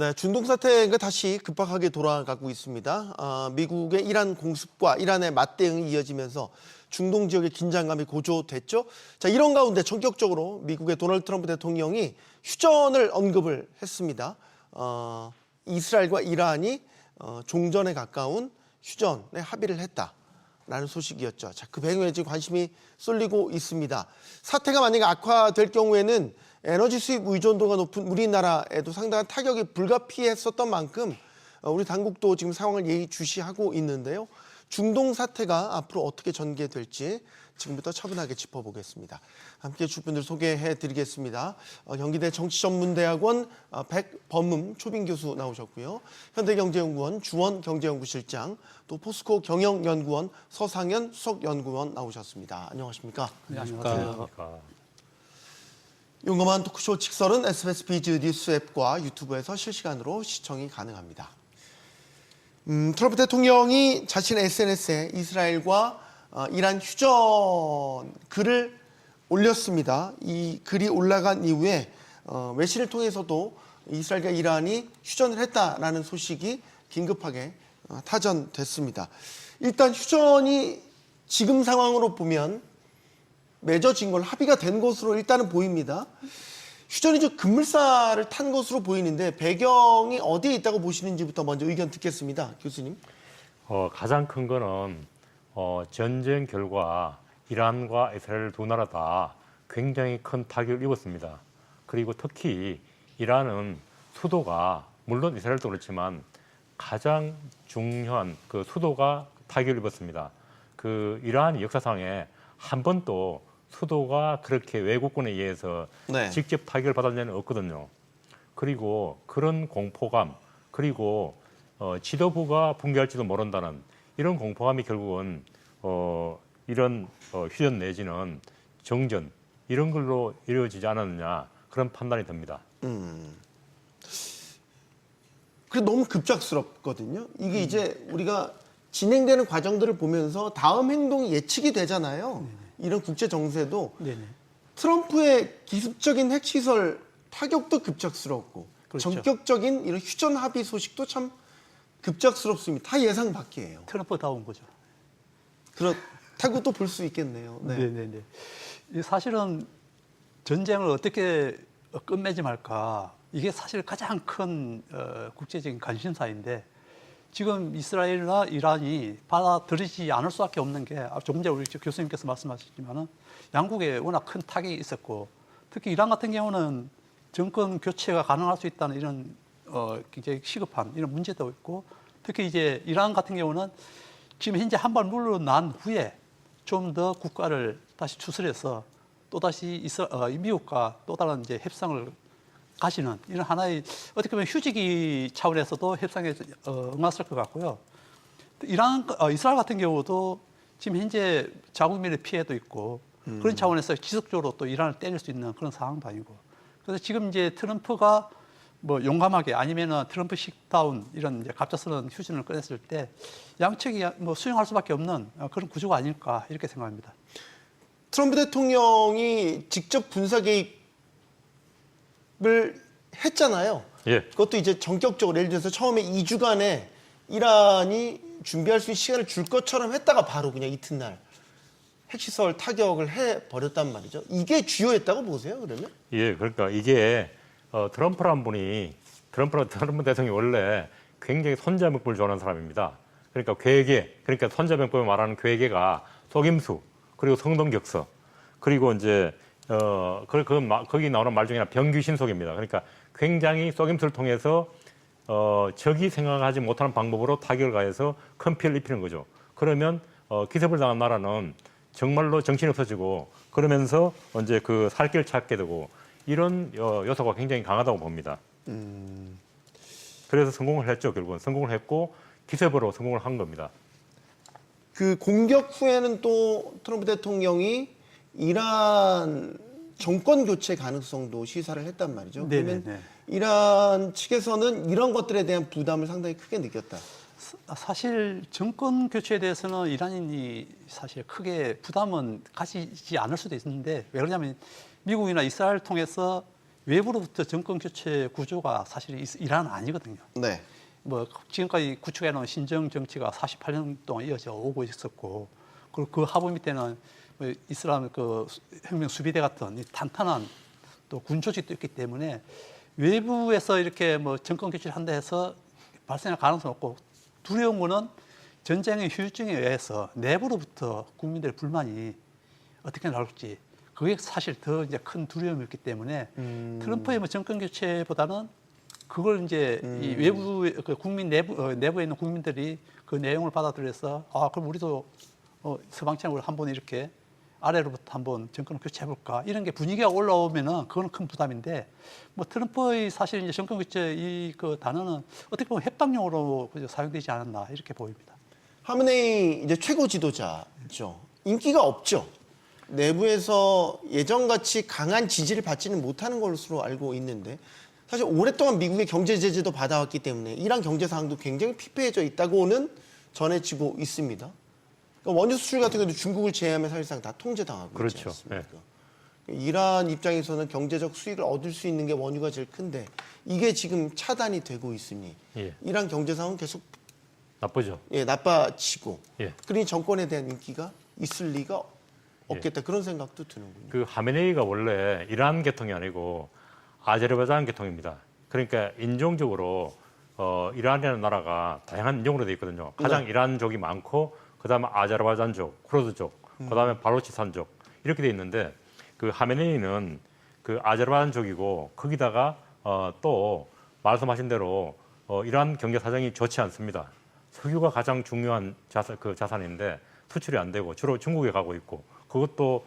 네, 중동 사태가 다시 급박하게 돌아가고 있습니다. 미국의 이란 공습과 이란의 맞대응이 이어지면서 중동 지역의 긴장감이 고조됐죠. 자, 이런 가운데 전격적으로 미국의 도널드 트럼프 대통령이 휴전을 언급을 했습니다. 이스라엘과 이란이 종전에 가까운 휴전에 합의를 했다라는 소식이었죠. 자, 그 배경에 지금 관심이 쏠리고 있습니다. 사태가 만약에 악화될 경우에는 에너지 수입 의존도가 높은 우리나라에도 상당한 타격이 불가피했었던 만큼 우리 당국도 지금 상황을 예의주시하고 있는데요. 중동 사태가 앞으로 어떻게 전개될지 지금부터 차분하게 짚어보겠습니다. 함께 줄 분들 소개해드리겠습니다. 경기대 정치전문대학원 백범음 초빙 교수 나오셨고요. 현대경제연구원 주원 경제연구실장, 또 포스코 경영연구원 서상현 수석연구원 나오셨습니다. 안녕하십니까? 안녕하세요. 용감한 토크쇼 직설은 SBS 비즈 뉴스 앱과 유튜브에서 실시간으로 시청이 가능합니다. 트럼프 대통령이 자신의 SNS에 이스라엘과 이란 휴전 글을 올렸습니다. 이 글이 올라간 이후에 외신을 통해서도 이스라엘과 이란이 휴전을 했다라는 소식이 긴급하게 타전됐습니다. 일단 휴전이 지금 상황으로 보면 맺어진 걸 합의가 된 것으로 일단은 보입니다. 휴전이 좀 급물살을 탄 것으로 보이는데 배경이 어디에 있다고 보시는지부터 먼저 의견 듣겠습니다. 교수님. 가장 큰 거는 전쟁 결과 이란과 이스라엘 두 나라 다 굉장히 큰 타격을 입었습니다. 그리고 특히 이란은 수도가 물론 이스라엘도 그렇지만 가장 중요한 그 수도가 타격을 입었습니다. 그 이란 역사상에 한 번도 수도가 그렇게 외국군에 의해서 직접 타격을 받은 적은 없거든요. 그리고 그런 공포감, 그리고 지도부가 붕괴할지도 모른다는 이런 공포감이 결국은 이런 휴전 내지는 정전 이런 걸로 이루어지지 않았느냐 그런 판단이 듭니다. 그래 너무 급작스럽거든요. 이게 이제 우리가 진행되는 과정들을 보면서 다음 행동이 예측이 되잖아요. 이런 국제 정세도 트럼프의 기습적인 핵시설 타격도 급작스럽고 그렇죠. 전격적인 이런 휴전 합의 소식도 참 급작스럽습니다. 다 예상 밖이에요. 트럼프다운 거죠. 그렇다고 또 볼 수 있겠네요. 네네네. 사실은 전쟁을 어떻게 끝맺음할까 이게 사실 가장 큰 국제적인 관심사인데 지금 이스라엘과 이란이 받아들이지 않을 수밖에 없는 게 조금 전에 우리 교수님께서 말씀하셨지만은 양국에 워낙 큰 타격이 있었고 특히 이란 같은 경우는 정권 교체가 가능할 수 있다는 이런 굉장히 시급한 이런 문제도 있고 특히 이제 이란 같은 경우는 지금 현재 한 발 물러난 후에 좀 더 국가를 다시 추스려서 또 다시 미국과 또 다른 이제 협상을 가시는 이런 하나의 어떻게 보면 휴지기 차원에서도 협상에 응했을 것 같고요. 이스라엘 같은 경우도 지금 현재 자국민의 피해도 있고 그런 차원에서 지속적으로 또 이란을 때릴 수 있는 그런 상황도 아니고 그래서 지금 이제 트럼프가 뭐 용감하게 아니면은 트럼프식다운 이런 이제 갑작스러운 휴전을 꺼냈을 때 양측이 뭐 수용할 수밖에 없는 그런 구조가 아닐까 이렇게 생각합니다. 트럼프 대통령이 직접 군사 개입을 했잖아요. 예. 그것도 이제 전격적으로 예를 들어서 처음에 2주간에 이란이 준비할 수 있는 시간을 줄 것처럼 했다가 바로 그냥 이튿날 핵시설 타격을 해버렸단 말이죠. 이게 주요했다고 보세요, 그러면? 예, 그러니까 이게 트럼프란 분이 트럼프 대통령이 원래 굉장히 손자병법을 좋아하는 사람입니다. 그러니까 그러니까 손자병법을 말하는 괴계가 속임수 그리고 성동격서 그리고 이제 거기 나오는 말 중에 하나 병귀신속입니다. 그러니까 굉장히 속임수를 통해서 적이 생각하지 못하는 방법으로 타격을 가해서 큰 피해를 입히는 거죠. 그러면 기습을 당한 나라는 정말로 정신이 없어지고 그러면서 이제 그 살 길을 찾게 되고 이런 요소가 굉장히 강하다고 봅니다. 그래서 성공을 했죠. 결국은 성공을 했고 기습으로 성공을 한 겁니다. 그 공격 후에는 또 트럼프 대통령이 이란 정권 교체 가능성도 시사를 했단 말이죠. 그러면 이란 측에서는 이런 것들에 대한 부담을 상당히 크게 느꼈다. 사실 정권 교체에 대해서는 이란인이 사실 크게 부담은 가지지 않을 수도 있는데 왜 그러냐면 미국이나 이스라엘을 통해서 외부로부터 정권 교체 구조가 사실 이란은 아니거든요. 네. 뭐 지금까지 구축해 놓은 신정 정치가 48년 동안 이어져 오고 있었고 그리고 그 하부 밑에는 이슬람 그 혁명 수비대 같은 이 탄탄한 또 군 조직도 있기 때문에 외부에서 이렇게 뭐 정권 교체를 한다 해서 발생할 가능성이 없고 두려운 거는 전쟁의 후유증에 의해서 내부로부터 국민들의 불만이 어떻게 나올지 그게 사실 더 이제 큰 두려움이었기 때문에 트럼프의 뭐 정권 교체보다는 그걸 이제 이 외부 그 국민 내부에 있는 국민들이 그 내용을 받아들여서 그럼 우리도 서방처럼 한번 이렇게 아래로부터 한번 정권을 교체해볼까 이런 게 분위기가 올라오면은 그거는 큰 부담인데 뭐 트럼프의 사실 이제 정권 교체 이 그 단어는 어떻게 보면 협박용으로 사용되지 않았나 이렇게 보입니다. 하메네이 이제 최고 지도자죠. 인기가 없죠. 내부에서 예전같이 강한 지지를 받지는 못하는 것으로 알고 있는데 사실 오랫동안 미국의 경제 제재도 받아왔기 때문에 이란 경제 상황도 굉장히 피폐해져 있다고는 전해지고 있습니다. 그러니까 원유 수출 같은 경우도 중국을 제외하면 사실상 다 통제당하고 그렇죠. 있지 않습니까? 이란 입장에서는 경제적 수익을 얻을 수 있는 게 원유가 제일 큰데 이게 지금 차단이 되고 있으니 예. 이란 경제 상황은 계속 나쁘죠. 나빠지고 예. 그러니 정권에 대한 인기가 있을 리가 없겠다 그런 생각도 드는군요. 그 하메네이가 원래 이란 계통이 아니고 아제르바이잔 계통입니다. 그러니까 인종적으로 이란이라는 나라가 다양한 인종으로 되어 있거든요. 가장 이란족이 많고 그다음에 아제르바이잔족, 쿠르드족, 그다음에 발로치산족 이렇게 되어 있는데 그 하메네이는 그 아제르바이잔족이고 거기다가 또 말씀하신 대로 이란 경제 사정이 좋지 않습니다. 석유가 가장 중요한 자산인데 수출이 안 되고 주로 중국에 가고 있고 그것도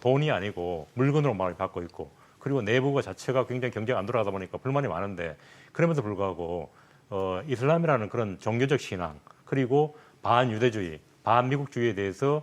돈이 아니고 물건으로 많이 받고 있고 그리고 내부가 자체가 굉장히 경제가 안 돌아가다 보니까 불만이 많은데 그럼에도 불구하고 이슬람이라는 그런 종교적 신앙 그리고 반유대주의, 반미국주의에 대해서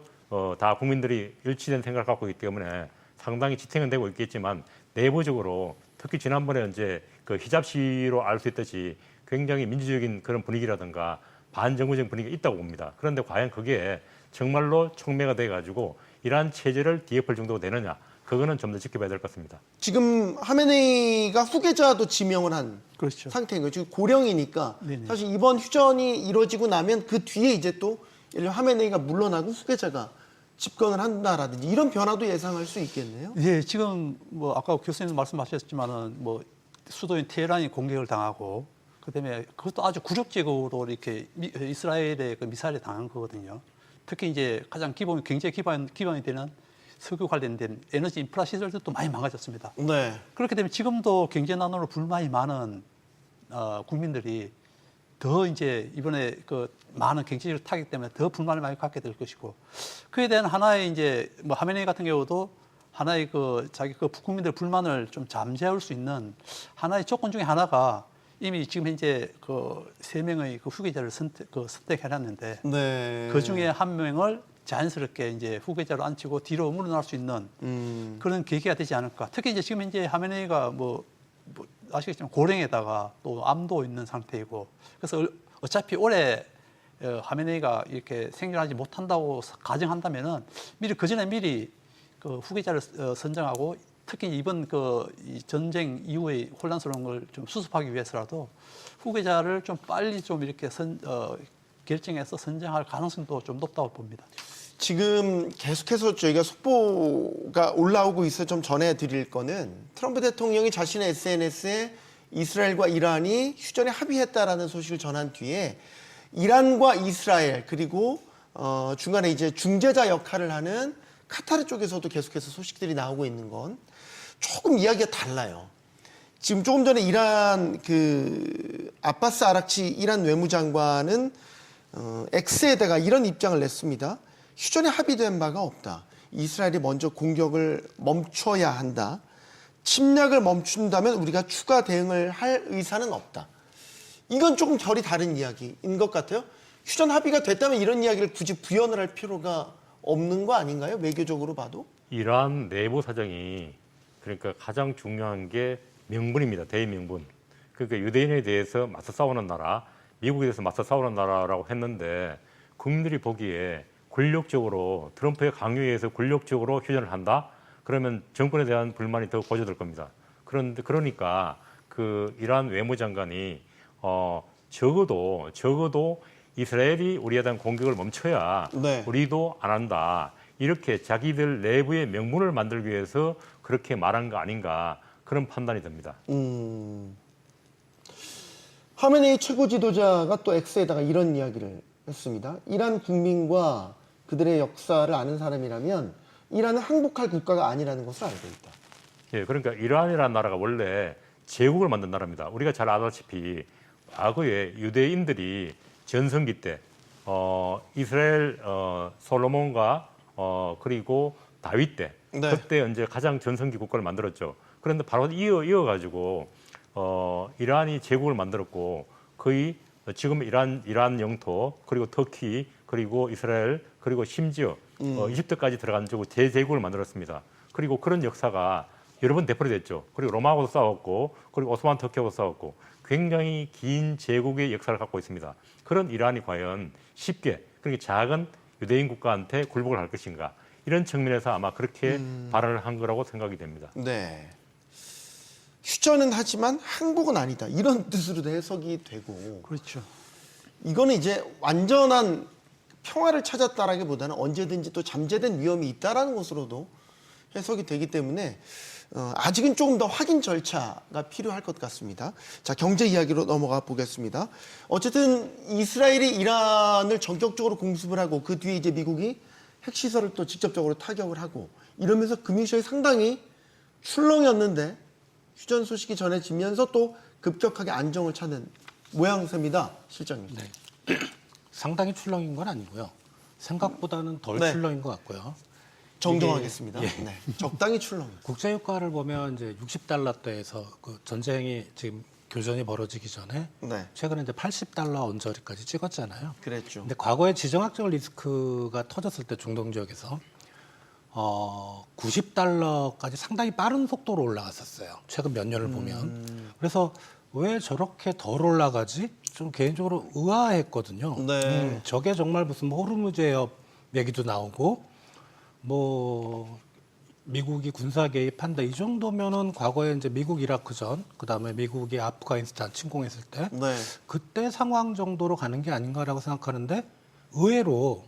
다 국민들이 일치된 생각을 갖고 있기 때문에 상당히 지탱은 되고 있겠지만 내부적으로 특히 지난번에 이제 그 히잡 시위로 알 수 있듯이 굉장히 민주적인 그런 분위기라든가 반정부적인 분위기가 있다고 봅니다. 그런데 과연 그게 정말로 촉매가 돼가지고 이러한 체제를 뒤엎을 정도가 되느냐 그거는 좀 더 지켜봐야 될 것 같습니다. 지금 하메네이가 후계자도 지명을 한 그렇죠. 상태인 거죠. 지금 고령이니까 네네. 사실 이번 휴전이 이루어지고 나면 그 뒤에 이제 또 예를 들어 하메네이가 물러나고 후계자가 집권을 한다라든지 이런 변화도 예상할 수 있겠네요. 예, 지금 뭐 아까 교수님 말씀하셨지만은 뭐 수도인 테헤란이 공격을 당하고 그다음에 그것도 아주 굴욕적으로 이렇게 이스라엘의 그 미사일에 당한 거거든요. 특히 이제 가장 경제 기반이 되는 석유 관련된 에너지 인프라 시설들도 많이 망가졌습니다. 네. 그렇게 되면 지금도 경제난으로 불만이 많은 국민들이 더 이제 이번에 그 많은 경제적으로 타기 때문에 더 불만을 많이 갖게 될 것이고 그에 대한 하나의 이제 뭐 하메네이 같은 경우도 하나의 그 자기 그 국민들 불만을 좀 잠재울 수 있는 하나의 조건 중에 하나가 이미 지금 현재 그 3명의 그 후계자를 선택해놨는데 네. 그 중에 한 명을 자연스럽게 이제 후계자로 앉히고 뒤로 물러날 수 있는 그런 계기가 되지 않을까. 특히 이제 지금 현재 하메네이가 뭐 아시겠지만 고령에다가 또 암도 있는 상태이고 그래서 어차피 올해 하메네이가 이렇게 생존하지 못한다고 가정한다면은 미리 그 후계자를 선정하고 특히 이번 이 전쟁 이후의 혼란스러운 걸 좀 수습하기 위해서라도 후계자를 좀 빨리 좀 이렇게 결정해서 선정할 가능성도 좀 높다고 봅니다. 지금 계속해서 저희가 속보가 올라오고 있어 좀 전해드릴 거는 트럼프 대통령이 자신의 SNS에 이스라엘과 이란이 휴전에 합의했다라는 소식을 전한 뒤에 이란과 이스라엘 그리고 중간에 이제 중재자 역할을 하는 카타르 쪽에서도 계속해서 소식들이 나오고 있는 건 조금 이야기가 달라요. 지금 조금 전에 이란 아바스 아락치 이란 외무장관은 X에다가 이런 입장을 냈습니다. 휴전에 합의된 바가 없다. 이스라엘이 먼저 공격을 멈춰야 한다. 침략을 멈춘다면 우리가 추가 대응을 할 의사는 없다. 이건 조금 결이 다른 이야기인 것 같아요. 휴전 합의가 됐다면 이런 이야기를 굳이 부연을 할 필요가 없는 거 아닌가요? 외교적으로 봐도? 이란 내부 사정이 그러니까 가장 중요한 게 명분입니다. 대명분. 그러니까 유대인에 대해서 맞서 싸우는 나라, 미국에 대해서 맞서 싸우는 나라라고 했는데 국민들이 보기에 권력적으로 트럼프의 강요에 의해서 권력적으로 휴전을 한다? 그러면 정권에 대한 불만이 더 고조될 겁니다. 그러니까 그 이란 외무장관이 적어도 이스라엘이 우리에 대한 공격을 멈춰야 네. 우리도 안 한다. 이렇게 자기들 내부의 명분을 만들기 위해서 그렇게 말한 거 아닌가 그런 판단이 듭니다. 하메네이 최고 지도자가 또 X에다가 이런 이야기를 했습니다. 이란 국민과 그들의 역사를 아는 사람이라면 이란은 항복할 국가가 아니라는 것을 알고 있다. 예, 그러니까 이란이라는 나라가 원래 제국을 만든 나라입니다. 우리가 잘 알다시피 과거에 유대인들이 전성기 때 이스라엘 솔로몬과 그리고 다윗 때 네. 그때 이제 가장 전성기 국가를 만들었죠. 그런데 바로 이어가지고 이란이 제국을 만들었고 거의 지금 이란 영토 그리고 터키 그리고 이스라엘 그리고 심지어 이집트까지 들어간 대제국을 만들었습니다. 그리고 그런 역사가 여러 번 되풀이 됐죠. 그리고 로마하고도 싸웠고 그리고 오스만 터키하고도 싸웠고 굉장히 긴 제국의 역사를 갖고 있습니다. 그런 이란이 과연 쉽게 그렇게 작은 유대인 국가한테 굴복을 할 것인가 이런 측면에서 아마 그렇게 발언을 한 거라고 생각이 됩니다. 네. 휴전은 하지만 항복은 아니다. 이런 뜻으로도 해석이 되고 그렇죠. 이거는 이제 완전한 평화를 찾았다라기보다는 언제든지 또 잠재된 위험이 있다라는 것으로도 해석이 되기 때문에 아직은 조금 더 확인 절차가 필요할 것 같습니다. 자, 경제 이야기로 넘어가 보겠습니다. 어쨌든 이스라엘이 이란을 전격적으로 공습을 하고 그 뒤에 이제 미국이 핵시설을 또 직접적으로 타격을 하고 이러면서 금융시장이 상당히 출렁이었는데 휴전 소식이 전해지면서 또 급격하게 안정을 찾는 모양새입니다. 실장님. 네. 상당히 출렁인 건 아니고요. 생각보다는 덜 네. 출렁인 것 같고요. 정정하겠습니다. 이게, 네. 적당히 출렁. 국제유가를 보면 이제 60달러대에서 그 전쟁이 지금 교전이 벌어지기 전에 네. 최근에 이제 80달러 언저리까지 찍었잖아요. 그랬죠. 근데 과거에 지정학적 리스크가 터졌을 때 중동 지역에서 90달러까지 상당히 빠른 속도로 올라갔었어요. 최근 몇 년을 보면. 그래서 왜 저렇게 덜 올라가지? 좀 개인적으로 의아했거든요. 네. 저게 정말 무슨 뭐 호르무즈 해협 얘기도 나오고 뭐 미국이 군사 개입한다 이 정도면은 과거에 이제 미국 이라크전 그다음에 미국이 아프가니스탄 침공했을 때 네. 그때 상황 정도로 가는 게 아닌가라고 생각하는데 의외로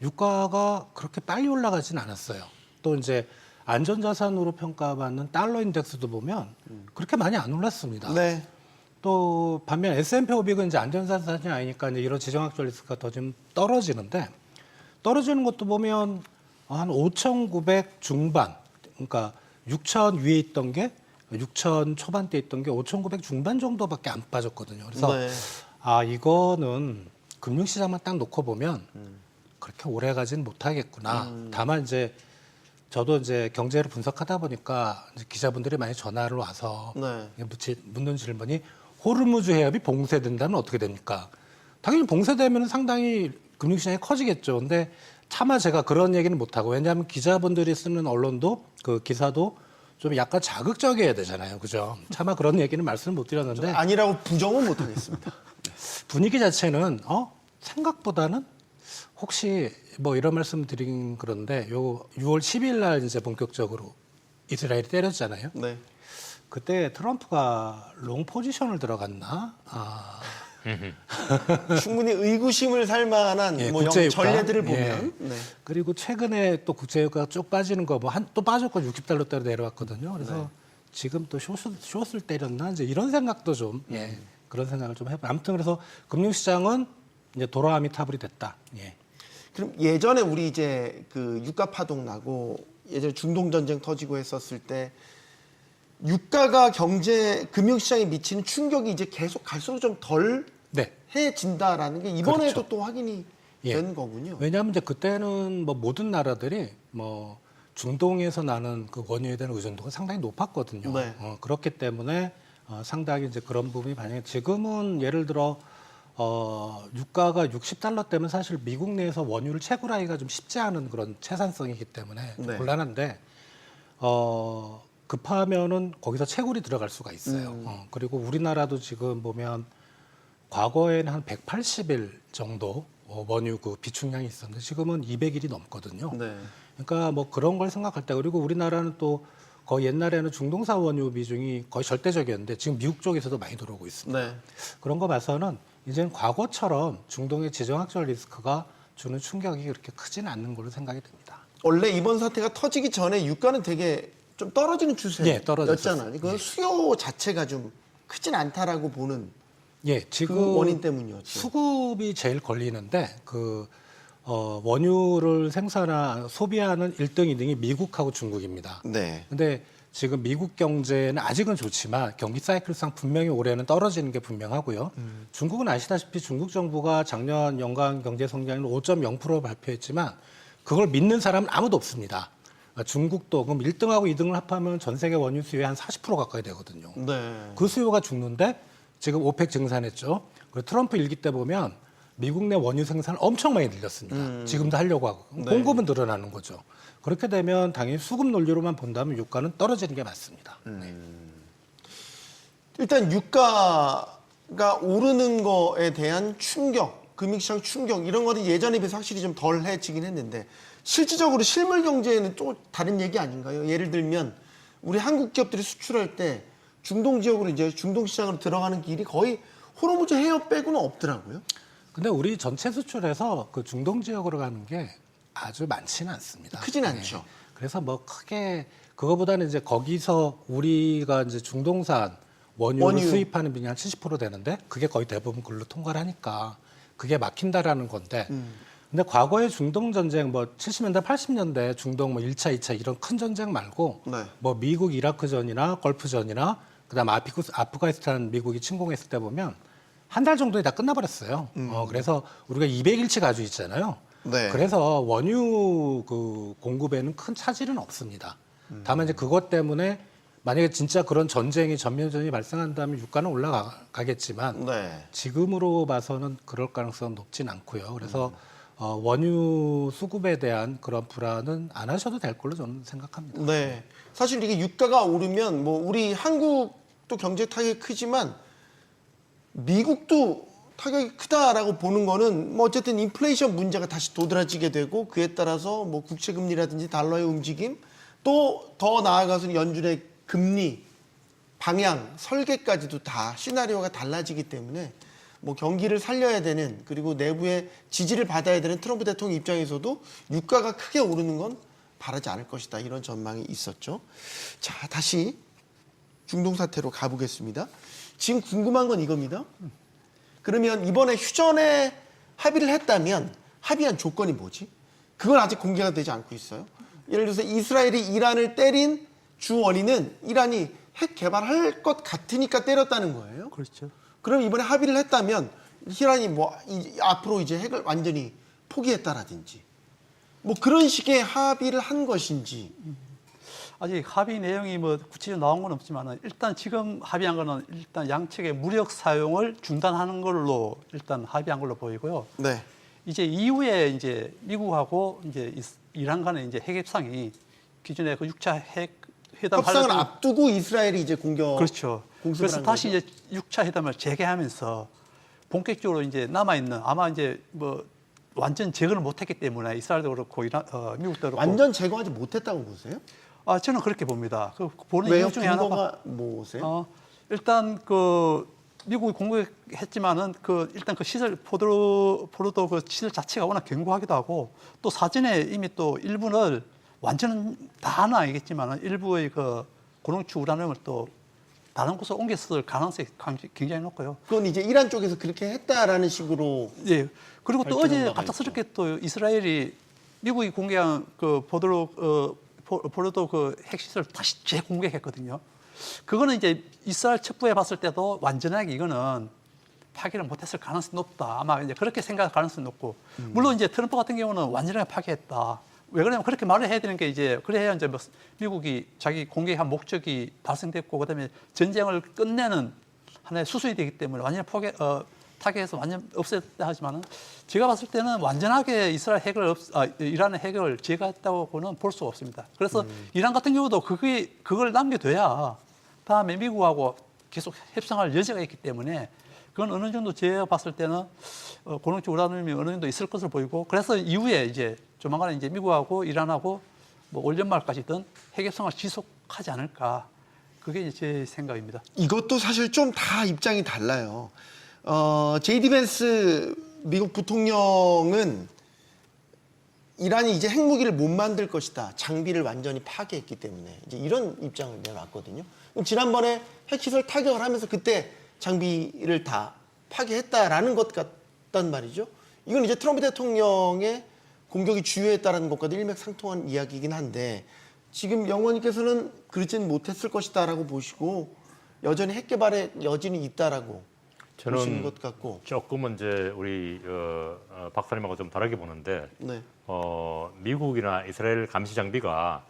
유가가 그렇게 빨리 올라가진 않았어요. 또 이제 안전자산으로 평가받는 달러 인덱스도 보면 그렇게 많이 안 올랐습니다. 네. 또 반면 S&P 500은 이제 안전자산이 아니니까 이제 이런 지정학적 리스크가 더 좀 떨어지는데 떨어지는 것도 보면 한 5,900 중반, 그러니까 6,000 위에 있던 게 6,000 초반대 있던 게 5,900 중반 정도밖에 안 빠졌거든요. 그래서 네. 이거는 금융시장만 딱 놓고 보면 그렇게 오래 가진 못하겠구나. 다만 이제 저도 이제 경제를 분석하다 보니까 이제 기자분들이 많이 전화를 와서 네. 묻는 질문이 호르무즈 해협이 봉쇄된다면 어떻게 됩니까? 당연히 봉쇄되면 상당히 금융시장이 커지겠죠. 근데 차마 제가 그런 얘기는 못하고 왜냐하면 기자분들이 쓰는 언론도 그 기사도 좀 약간 자극적이어야 되잖아요. 그죠? 차마 그런 얘기는 말씀을 못 드렸는데 아니라고 부정은 못하겠습니다. 분위기 자체는 생각보다는 혹시 뭐 이런 말씀 드린 그런데 요 6월 10일 날 이제 본격적으로 이스라엘이 때렸잖아요. 네. 그때 트럼프가 롱 포지션을 들어갔나? 충분히 의구심을 살 만한 예, 뭐 국제유가. 전례들을 보면 예. 네. 그리고 최근에 또 국제유가가 쭉 빠지는 거 뭐 또 빠졌고 60달러대로 내려왔거든요. 그래서 네. 지금 또 숏을 때렸나 이제 이런 생각도 좀 그런 생각을 좀 해봐. 아무튼 그래서 금융시장은 이제 도라미 타불이 됐다. 예. 그럼 예전에 우리 이제 그 유가 파동 나고 예전에 중동 전쟁 터지고 했었을 때 유가가 경제 금융시장에 미치는 충격이 이제 계속 갈수록 좀 덜 네. 해진다라는 게 이번에도 그렇죠. 또 확인이 예. 된 거군요. 왜냐하면 이제 그때는 뭐 모든 나라들이 뭐 중동에서 나는 그 원유에 대한 의존도가 상당히 높았거든요. 네. 그렇기 때문에 상당히 이제 그런 부분이 반영해. 지금은 예를 들어 유가가 60달러 때면 사실 미국 내에서 원유를 채굴하기가 좀 쉽지 않은 그런 채산성이기 때문에 좀 네. 곤란한데 급하면은 거기서 채굴이 들어갈 수가 있어요. 그리고 우리나라도 지금 보면 과거에는 한 180일 정도 원유 그 비축량이 있었는데 지금은 200일이 넘거든요. 네. 그러니까 뭐 그런 걸 생각할 때 그리고 우리나라는 또 거의 옛날에는 중동산 원유 비중이 거의 절대적이었는데 지금 미국 쪽에서도 많이 들어오고 있습니다. 네. 그런 거 봐서는 이제는 과거처럼 중동의 지정학적 리스크가 주는 충격이 그렇게 크지는 않는 걸로 생각이 됩니다. 원래 이번 사태가 터지기 전에 유가는 되게 좀 떨어지는 예, 떨어졌었어요. 추세였잖아요. 그 수요 자체가 좀 크진 않다라고 보는 예, 지금 그 원인 때문이었죠. 수급이 제일 걸리는데 그 원유를 소비하는 1등, 2등이 미국하고 중국입니다. 네. 근데 지금 미국 경제는 아직은 좋지만 경기 사이클상 분명히 올해는 떨어지는 게 분명하고요. 중국은 아시다시피 중국 정부가 작년 연간 경제 성장률 5.0% 발표했지만 그걸 믿는 사람은 아무도 없습니다. 그러니까 중국도 그럼 1등하고 2등을 합하면 전 세계 원유 수요의 한 40% 가까이 되거든요. 네. 그 수요가 죽는데 지금 오펙 증산했죠. 그리고 트럼프 일기 때 보면 미국 내 원유 생산을 엄청 많이 늘렸습니다. 지금도 하려고 하고. 네. 공급은 늘어나는 거죠. 그렇게 되면 당연히 수급 논리로만 본다면 유가는 떨어지는 게 맞습니다. 일단 유가가 오르는 거에 대한 충격, 금융시장 충격 이런 거는 예전에 비해서 확실히 좀 덜해지긴 했는데 실질적으로 실물 경제에는 또 다른 얘기 아닌가요? 예를 들면 우리 한국 기업들이 수출할 때 중동 지역으로 이제 중동 시장으로 들어가는 길이 거의 호르무즈 해협 빼고는 없더라고요. 근데 우리 전체 수출에서 그 중동 지역으로 가는 게 아주 많지는 않습니다. 크진 않죠. 그래서 뭐 크게 그거보다는 이제 거기서 우리가 이제 중동산 원유를 원유. 수입하는 비율이 한 70% 되는데 그게 거의 대부분 글로 통과를 하니까 그게 막힌다라는 건데 근데 과거의 중동 전쟁 뭐 70년대 80년대 중동 뭐 1차 2차 이런 큰 전쟁 말고 네. 뭐 미국 이라크전이나 걸프전이나 그다음 아프가니스탄 미국이 침공했을 때 보면 한 달 정도에 다 끝나버렸어요. 그래서 우리가 200일치 가지고 있잖아요. 네. 그래서 원유 그 공급에는 큰 차질은 없습니다. 다만 이제 그것 때문에 만약에 진짜 그런 전쟁이 전면전이 발생한다면 유가는 올라가겠지만 네. 지금으로 봐서는 그럴 가능성은 높진 않고요. 그래서 원유 수급에 대한 그런 불안은 안 하셔도 될 걸로 저는 생각합니다. 네. 사실 이게 유가가 오르면 뭐 우리 한국도 경제 타격이 크지만 미국도 타격이 크다라고 보는 거는 뭐 어쨌든 인플레이션 문제가 다시 도드라지게 되고 그에 따라서 뭐 국채 금리라든지 달러의 움직임 또 더 나아가서는 연준의 금리 방향 설계까지도 다 시나리오가 달라지기 때문에 뭐 경기를 살려야 되는 그리고 내부의 지지를 받아야 되는 트럼프 대통령 입장에서도 유가가 크게 오르는 건 바라지 않을 것이다 이런 전망이 있었죠. 자, 다시 중동 사태로 가보겠습니다. 지금 궁금한 건 이겁니다. 그러면 이번에 휴전에 합의를 했다면 합의한 조건이 뭐지? 그건 아직 공개가 되지 않고 있어요. 예를 들어서 이스라엘이 이란을 때린 주 원인은 이란이 핵 개발할 것 같으니까 때렸다는 거예요. 그렇죠. 그럼 이번에 합의를 했다면 이란이 뭐 앞으로 이제 핵을 완전히 포기했다라든지 뭐 그런 식의 합의를 한 것인지. 아직 합의 내용이 뭐 구체적으로 나온 건 없지만 일단 지금 합의한 거는 일단 양측의 무력 사용을 중단하는 걸로 일단 합의한 걸로 보이고요. 네. 이제 이후에 이제 미국하고 이제 이란 간의 이제 핵 협상이 기존에 그 6차 핵 회담 협상을 앞두고 이스라엘이 이제 그렇죠. 공습을 그래서 한 다시 거죠? 이제 6차 회담을 재개하면서 본격적으로 이제 남아 있는 아마 이제 뭐 완전 제거를 못했기 때문에 이스라엘도 그렇고 미국도 그렇고 완전 제거하지 못했다고 보세요? 저는 그렇게 봅니다. 그 보는 왜요? 이유 중에 하나가 근거가 뭐세요? 일단 그 미국이 공격했지만은 그 일단 그 시설 포로도 그 시설 자체가 워낙 견고하기도 하고 또 사전에 이미 또 일부를 완전은 다는 아니겠지만은 일부의 그 고농축 우라늄을 또 다른 곳으로 옮겼을 가능성이 굉장히 높고요. 그건 이제 이란 쪽에서 그렇게 했다라는 식으로. 예. 그리고 또 발표한 어제 바가 갑작스럽게 또 이스라엘이 미국이 공개한 그 포로도 그 핵시설을 다시 재공격했거든요. 그거는 이제 이스라엘 첩보에 봤을 때도 완전하게 이거는 파괴를 못했을 가능성이 높다. 아마 이제 그렇게 생각할 가능성이 높고, 물론 이제 트럼프 같은 경우는 완전하게 파괴했다. 왜 그러냐면 그렇게 말을 해야 되는 게 이제 그래야 이제 뭐 미국이 자기 공격한 목적이 달성됐고 그다음에 전쟁을 끝내는 하나의 수순이 되기 때문에 완전히 타격해서 완전 없앴다 하지만은 제가 봤을 때는 완전하게 이란의 핵을 제거했다고는 볼 수가 없습니다. 그래서 이란 같은 경우도 그걸 남겨둬야 다음에 미국하고 계속 협상할 여지가 있기 때문에 그건 어느 정도 제가 봤을 때는 고농축 우라늄이 어느 정도 있을 것으로 보이고 그래서 이후에 이제 조만간에 이제 미국하고 이란하고 뭐 올 연말까지든 핵 협상을 지속하지 않을까 그게 이제 제 생각입니다. 이것도 사실 좀 다 입장이 달라요. 제이디 벤스 미국 부통령은 이란이 이제 핵무기를 못 만들 것이다. 장비를 완전히 파괴했기 때문에 이제 이런 입장을 내놨거든요. 지난번에 핵시설 타격을 하면서 그때 장비를 다 파괴했다라는 것 같단 말이죠. 이건 이제 트럼프 대통령의 공격이 주요했다라는 것과도 일맥상통한 이야기이긴 한데 지금 영원님께서는 그러진 못했을 것이다라고 보시고 여전히 핵 개발의 여진이 있다라고 보시는 저는 것 같고. 조금은 이제 우리 박사님하고 좀 다르게 보는데 네. 미국이나 이스라엘 감시 장비가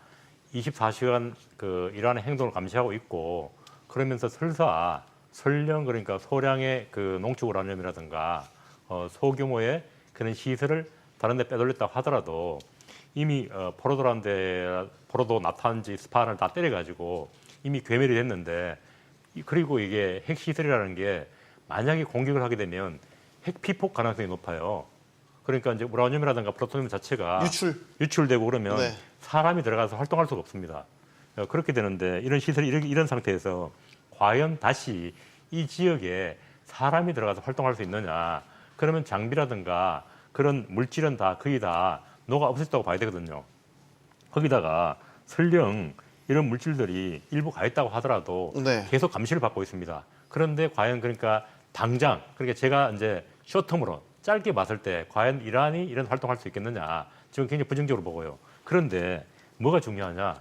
24시간 그 이란의 행동을 감시하고 있고 그러면서 설령 그러니까 소량의 그 농축 우라늄이라든가 소규모의 그런 시설을 다른 데 빼돌렸다고 하더라도 이미 포로도 나탄지 스파를 다 때려가지고 이미 괴멸이 됐는데 그리고 이게 핵시설이라는 게 만약에 공격을 하게 되면 핵 피폭 가능성이 높아요. 그러니까 이제 우라늄이라든가 플루토늄 자체가 유출되고 그러면 네. 사람이 들어가서 활동할 수가 없습니다. 그렇게 되는데 이런 시설이 이런 상태에서 과연 다시 이 지역에 사람이 들어가서 활동할 수 있느냐? 그러면 장비라든가 그런 물질은 다 거의 다 녹아 없었다고 봐야 되거든요. 거기다가 설령 이런 물질들이 일부 가 있다고 하더라도 네. 계속 감시를 받고 있습니다. 그런데 과연 그러니까 당장 그러니까 제가 이제 쇼텀으로 짧게 봤을 때 과연 이란이 이런 활동할 수 있겠느냐 지금 굉장히 부정적으로 보고요. 그런데 뭐가 중요하냐?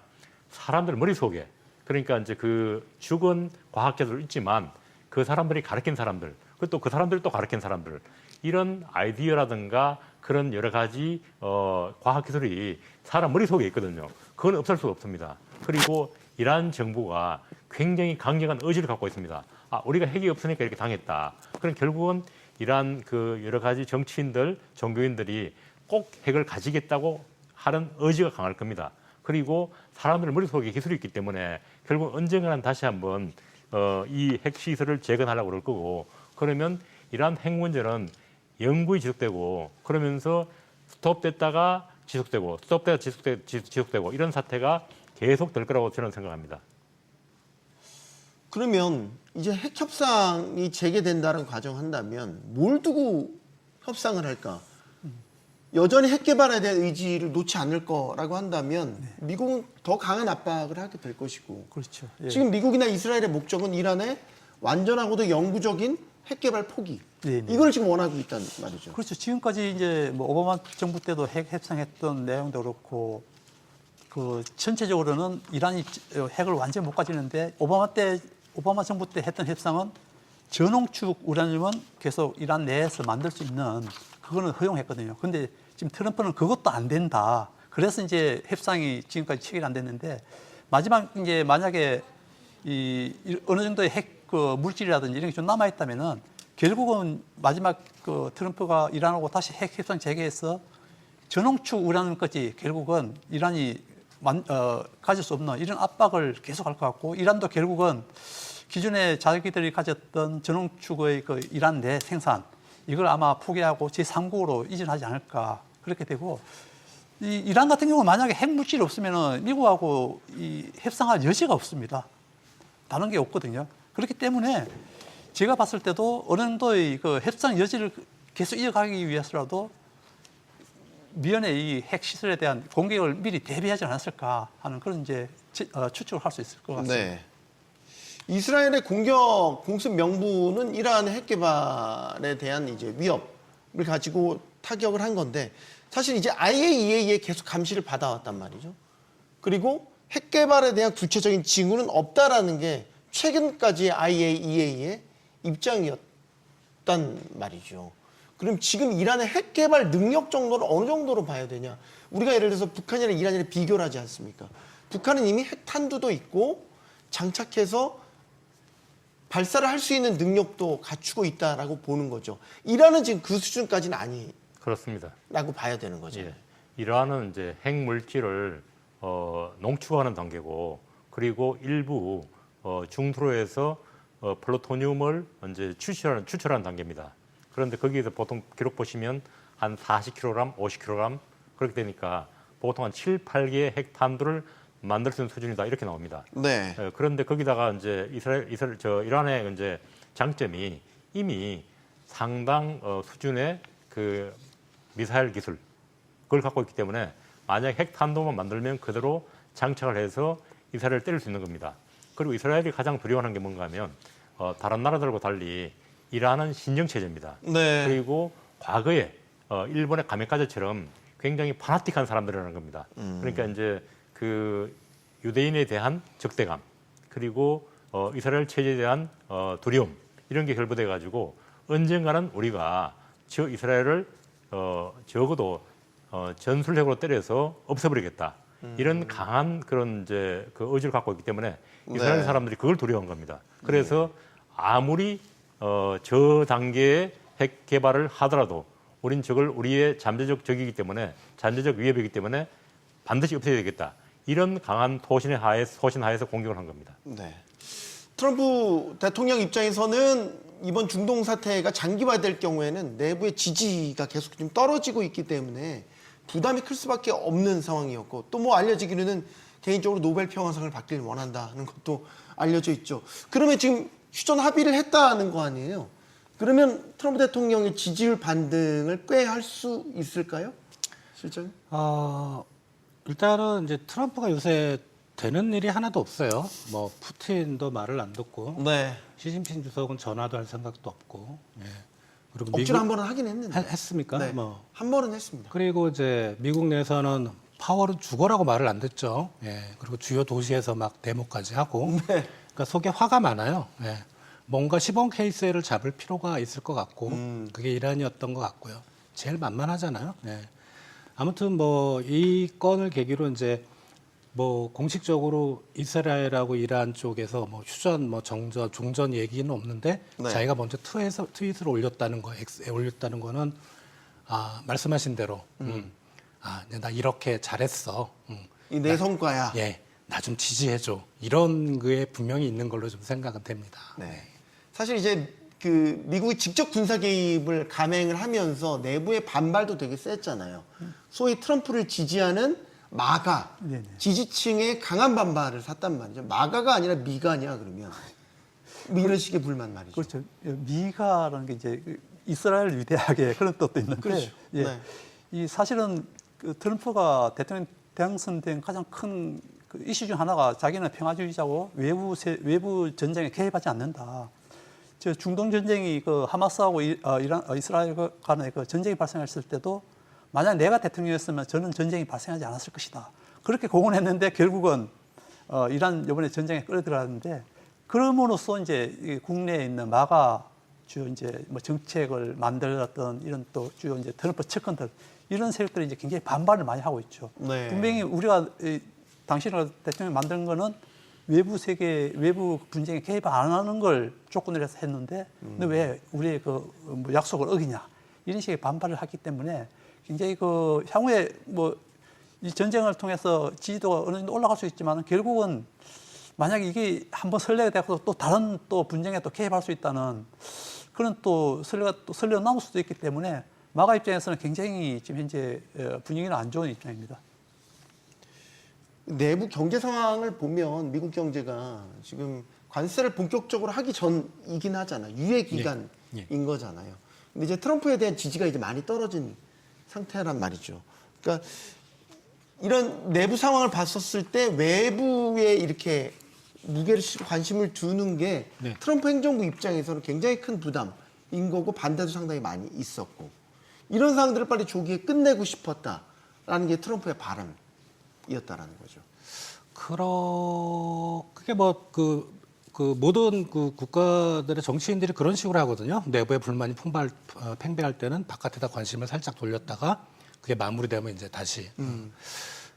사람들 머릿속에 그러니까 이제 그 죽은 과학자들 있지만 그 사람들이 가르친 사람들 그리고 또 그 사람들이 또 가르친 사람들 이런 아이디어라든가 그런 여러 가지 과학기술이 사람 머릿속에 있거든요. 그건 없앨 수가 없습니다. 그리고 이란 정부가 굉장히 강력한 의지를 갖고 있습니다. 우리가 핵이 없으니까 이렇게 당했다. 그럼 결국은 이란 그 여러 가지 정치인들, 종교인들이 꼭 핵을 가지겠다고 하는 의지가 강할 겁니다. 그리고 사람들 머릿속에 기술이 있기 때문에 결국 언젠가는 다시 한번 이 핵시설을 재건하려고 그럴 거고 그러면 이란 핵 문제는 영구히 지속되고 그러면서 스톱됐다가 지속되고 스톱되다가 지속되고 이런 사태가 계속될 거라고 저는 생각합니다. 그러면 이제 핵 협상이 재개된다는 과정한다면 뭘 두고 협상을 할까? 여전히 핵 개발에 대한 의지를 놓지 않을 거라고 한다면 미국은 더 강한 압박을 하게 될 것이고 그렇죠. 예. 지금 미국이나 이스라엘의 목적은 이란의 완전하고도 영구적인 핵 개발 포기. 네, 네. 이걸 지금 원하고 있다는 말이죠. 그렇죠. 지금까지 이제 뭐 오바마 정부 때도 핵 협상했던 내용도 그렇고 그 전체적으로는 이란이 핵을 완전히 못 가지는데 오바마 정부 때 했던 협상은 전홍축 우라늄은 계속 이란 내에서 만들 수 있는 그거는 허용했거든요. 근데 지금 트럼프는 그것도 안 된다. 그래서 이제 협상이 지금까지 체결 안 됐는데 마지막 이제 만약에 어느 정도의 핵 그 물질이라든지 이런 게 좀 남아 있다면은 결국은 마지막 그 트럼프가 이란하고 다시 핵 협상 재개해서 전홍축 우라늄까지 결국은 이란이 가질 수 없는 이런 압박을 계속할 것 같고 이란도 결국은 기존에 자기들이 가졌던 전홍축의 그 이란 내 생산 이걸 아마 포기하고 제3국으로 이전하지 않을까 그렇게 되고 이란 같은 경우는 만약에 핵 물질이 없으면은 미국하고 협상할 여지가 없습니다. 다른 게 없거든요. 그렇기 때문에 제가 봤을 때도 어느 정도의 그 협상 여지를 계속 이어가기 위해서라도 미연의 이 핵시설에 대한 공격을 미리 대비하지 않았을까 하는 그런 이제 추측을 할 수 있을 것 같습니다. 네. 이스라엘의 공습 명분은 이란의 핵 개발에 대한 이제 위협을 가지고 타격을 한 건데 사실 이제 IAEA에 계속 감시를 받아왔단 말이죠. 그리고 핵 개발에 대한 구체적인 징후는 없다라는 게 최근까지의 IAEA의 입장이었단 말이죠. 그럼 지금 이란의 핵 개발 능력 정도를 어느 정도로 봐야 되냐? 우리가 예를 들어서 북한이랑 이란이랑 비교를 하지 않습니까? 북한은 이미 핵탄두도 있고 장착해서 발사를 할 수 있는 능력도 갖추고 있다라고 보는 거죠. 이란은 지금 그 수준까지는 아니라고 그렇습니다. 봐야 되는 거죠. 예. 이란은 이제 핵 물질을 농축하는 단계고 그리고 일부 중도로에서 플루토늄을 이제 추출하는 단계입니다. 그런데 거기에서 보통 기록 보시면 한 40kg, 50kg 그렇게 되니까 보통 한 7, 8개의 핵탄두를 만들 수 있는 수준이다 이렇게 나옵니다. 네. 그런데 거기다가 이제 이란의 이제 장점이 이미 상당 수준의 그 미사일 기술 그걸 갖고 있기 때문에 만약 핵탄두만 만들면 그대로 장착을 해서 이스라엘을 때릴 수 있는 겁니다. 그리고 이스라엘이 가장 두려워하는 게 뭔가 하면 다른 나라들과 달리 이란은 신정체제입니다. 네. 그리고 과거에 일본의 가메카제처럼 굉장히 파나틱한 사람들이라는 겁니다. 그러니까 이제 그 유대인에 대한 적대감 그리고 이스라엘 체제에 대한 두려움 이런 게 결부돼 가지고 언젠가는 우리가 저 이스라엘을 적어도 전술핵으로 때려서 없애버리겠다. 이런 강한 그런 이제 그 의지를 갖고 있기 때문에 이스라엘 네. 사람들이 그걸 두려워한 겁니다. 그래서 아무리 저 단계의 핵 개발을 하더라도 우린 저걸 우리의 잠재적 적이기 때문에 잠재적 위협이기 때문에 반드시 없애야 되겠다. 이런 강한 소신 하에서 공격을 한 겁니다. 네. 트럼프 대통령 입장에서는 이번 중동 사태가 장기화될 경우에는 내부의 지지가 계속 좀 떨어지고 있기 때문에 부담이 클 수밖에 없는 상황이었고 또 뭐 알려지기로는 개인적으로 노벨 평화상을 받길 원한다는 것도 알려져 있죠. 그러면 지금 휴전 합의를 했다는 거 아니에요? 그러면 트럼프 대통령의 지지율 반등을 꽤 할 수 있을까요? 실장님? 일단은 이제 트럼프가 요새 되는 일이 하나도 없어요. 뭐 푸틴도 말을 안 듣고 네. 시진핑 주석은 전화도 할 생각도 없고. 예. 그리고 억지로 한 번은 하긴 했는데. 했습니까? 네. 뭐 한 번은 했습니다. 그리고 이제 미국 내에서는 파월은 죽어라고 말을 안 듣죠. 예. 그리고 주요 도시에서 막 데모까지 하고. 네. 그러니까 속에 화가 많아요. 예. 뭔가 시범 케이스를 잡을 필요가 있을 것 같고 그게 이란이었던 것 같고요. 제일 만만하잖아요. 예. 아무튼 뭐 이 건을 계기로 이제 뭐 공식적으로 이스라엘하고 이란 쪽에서 뭐 휴전, 뭐 정전, 종전 얘기는 없는데 네. 자기가 먼저 트윗을 올렸다는 거, X에 올렸다는 거는 말씀하신 대로 이제 나 이렇게 잘했어. 이 내 성과야. 예, 나 좀 지지해줘. 이런 거에 분명히 있는 걸로 좀 생각은 됩니다. 네. 사실 이제 그 미국이 직접 군사 개입을 감행을 하면서 내부의 반발도 되게 셌잖아요. 소위 트럼프를 지지하는 마가 네네. 지지층의 강한 반발을 샀단 말이죠. 마가가 아니라 미가냐 그러면 뭐 이런 식의 불만 말이죠. 그렇죠. 미가라는 게 이제 이스라엘 위대하게 그런 뜻도 있는데, 그렇죠. 예, 네. 이 사실은 그 트럼프가 대통령 당선된 가장 큰 그 이슈 중 하나가 자기는 평화주의자고 외부 전쟁에 개입하지 않는다. 저 중동 전쟁이 그 하마스하고 이스라엘 간의 그 전쟁이 발생했을 때도 만약 내가 대통령이었으면 저는 전쟁이 발생하지 않았을 것이다. 그렇게 공언했는데 결국은 이란 이번에 전쟁에 끌어들어갔는데 그럼으로써 이제 이 국내에 있는 마가 주요 이제 뭐 정책을 만들었던 이런 또 주요 이제 트럼프 측근들 이런 세력들이 이제 굉장히 반발을 많이 하고 있죠. 네. 분명히 우리가 당신을 대통령 만든 거는 외부 세계 외부 분쟁에 개입 안 하는 걸 조건으로 해서 했는데 근데 왜 우리의 뭐 약속을 어기냐 이런 식의 반발을 하기 때문에 굉장히 그 향후에 뭐 이 전쟁을 통해서 지지도가 어느 정도 올라갈 수 있지만 결국은 만약 이게 한번 선례가 되고 또 다른 또 분쟁에 또 개입할 수 있다는 그런 또 선례가 남을 수도 있기 때문에 마가 입장에서는 굉장히 지금 현재 분위기는 안 좋은 입장입니다. 내부 경제 상황을 보면 미국 경제가 지금 관세를 본격적으로 하기 전이긴 하잖아요. 유예 기간인 거잖아요. 근데 이제 트럼프에 대한 지지가 이제 많이 떨어진 상태란 말이죠. 그러니까 이런 내부 상황을 봤었을 때 외부에 이렇게 무게를 실고 관심을 두는 게 네. 트럼프 행정부 입장에서는 굉장히 큰 부담인 거고 반대도 상당히 많이 있었고 이런 상황들을 빨리 조기에 끝내고 싶었다라는 게 트럼프의 바람이었다라는 거죠. 그게 뭐 모든 그 국가들의 정치인들이 그런 식으로 하거든요. 내부의 불만이 팽배할 때는 바깥에다 관심을 살짝 돌렸다가 그게 마무리되면 이제 다시.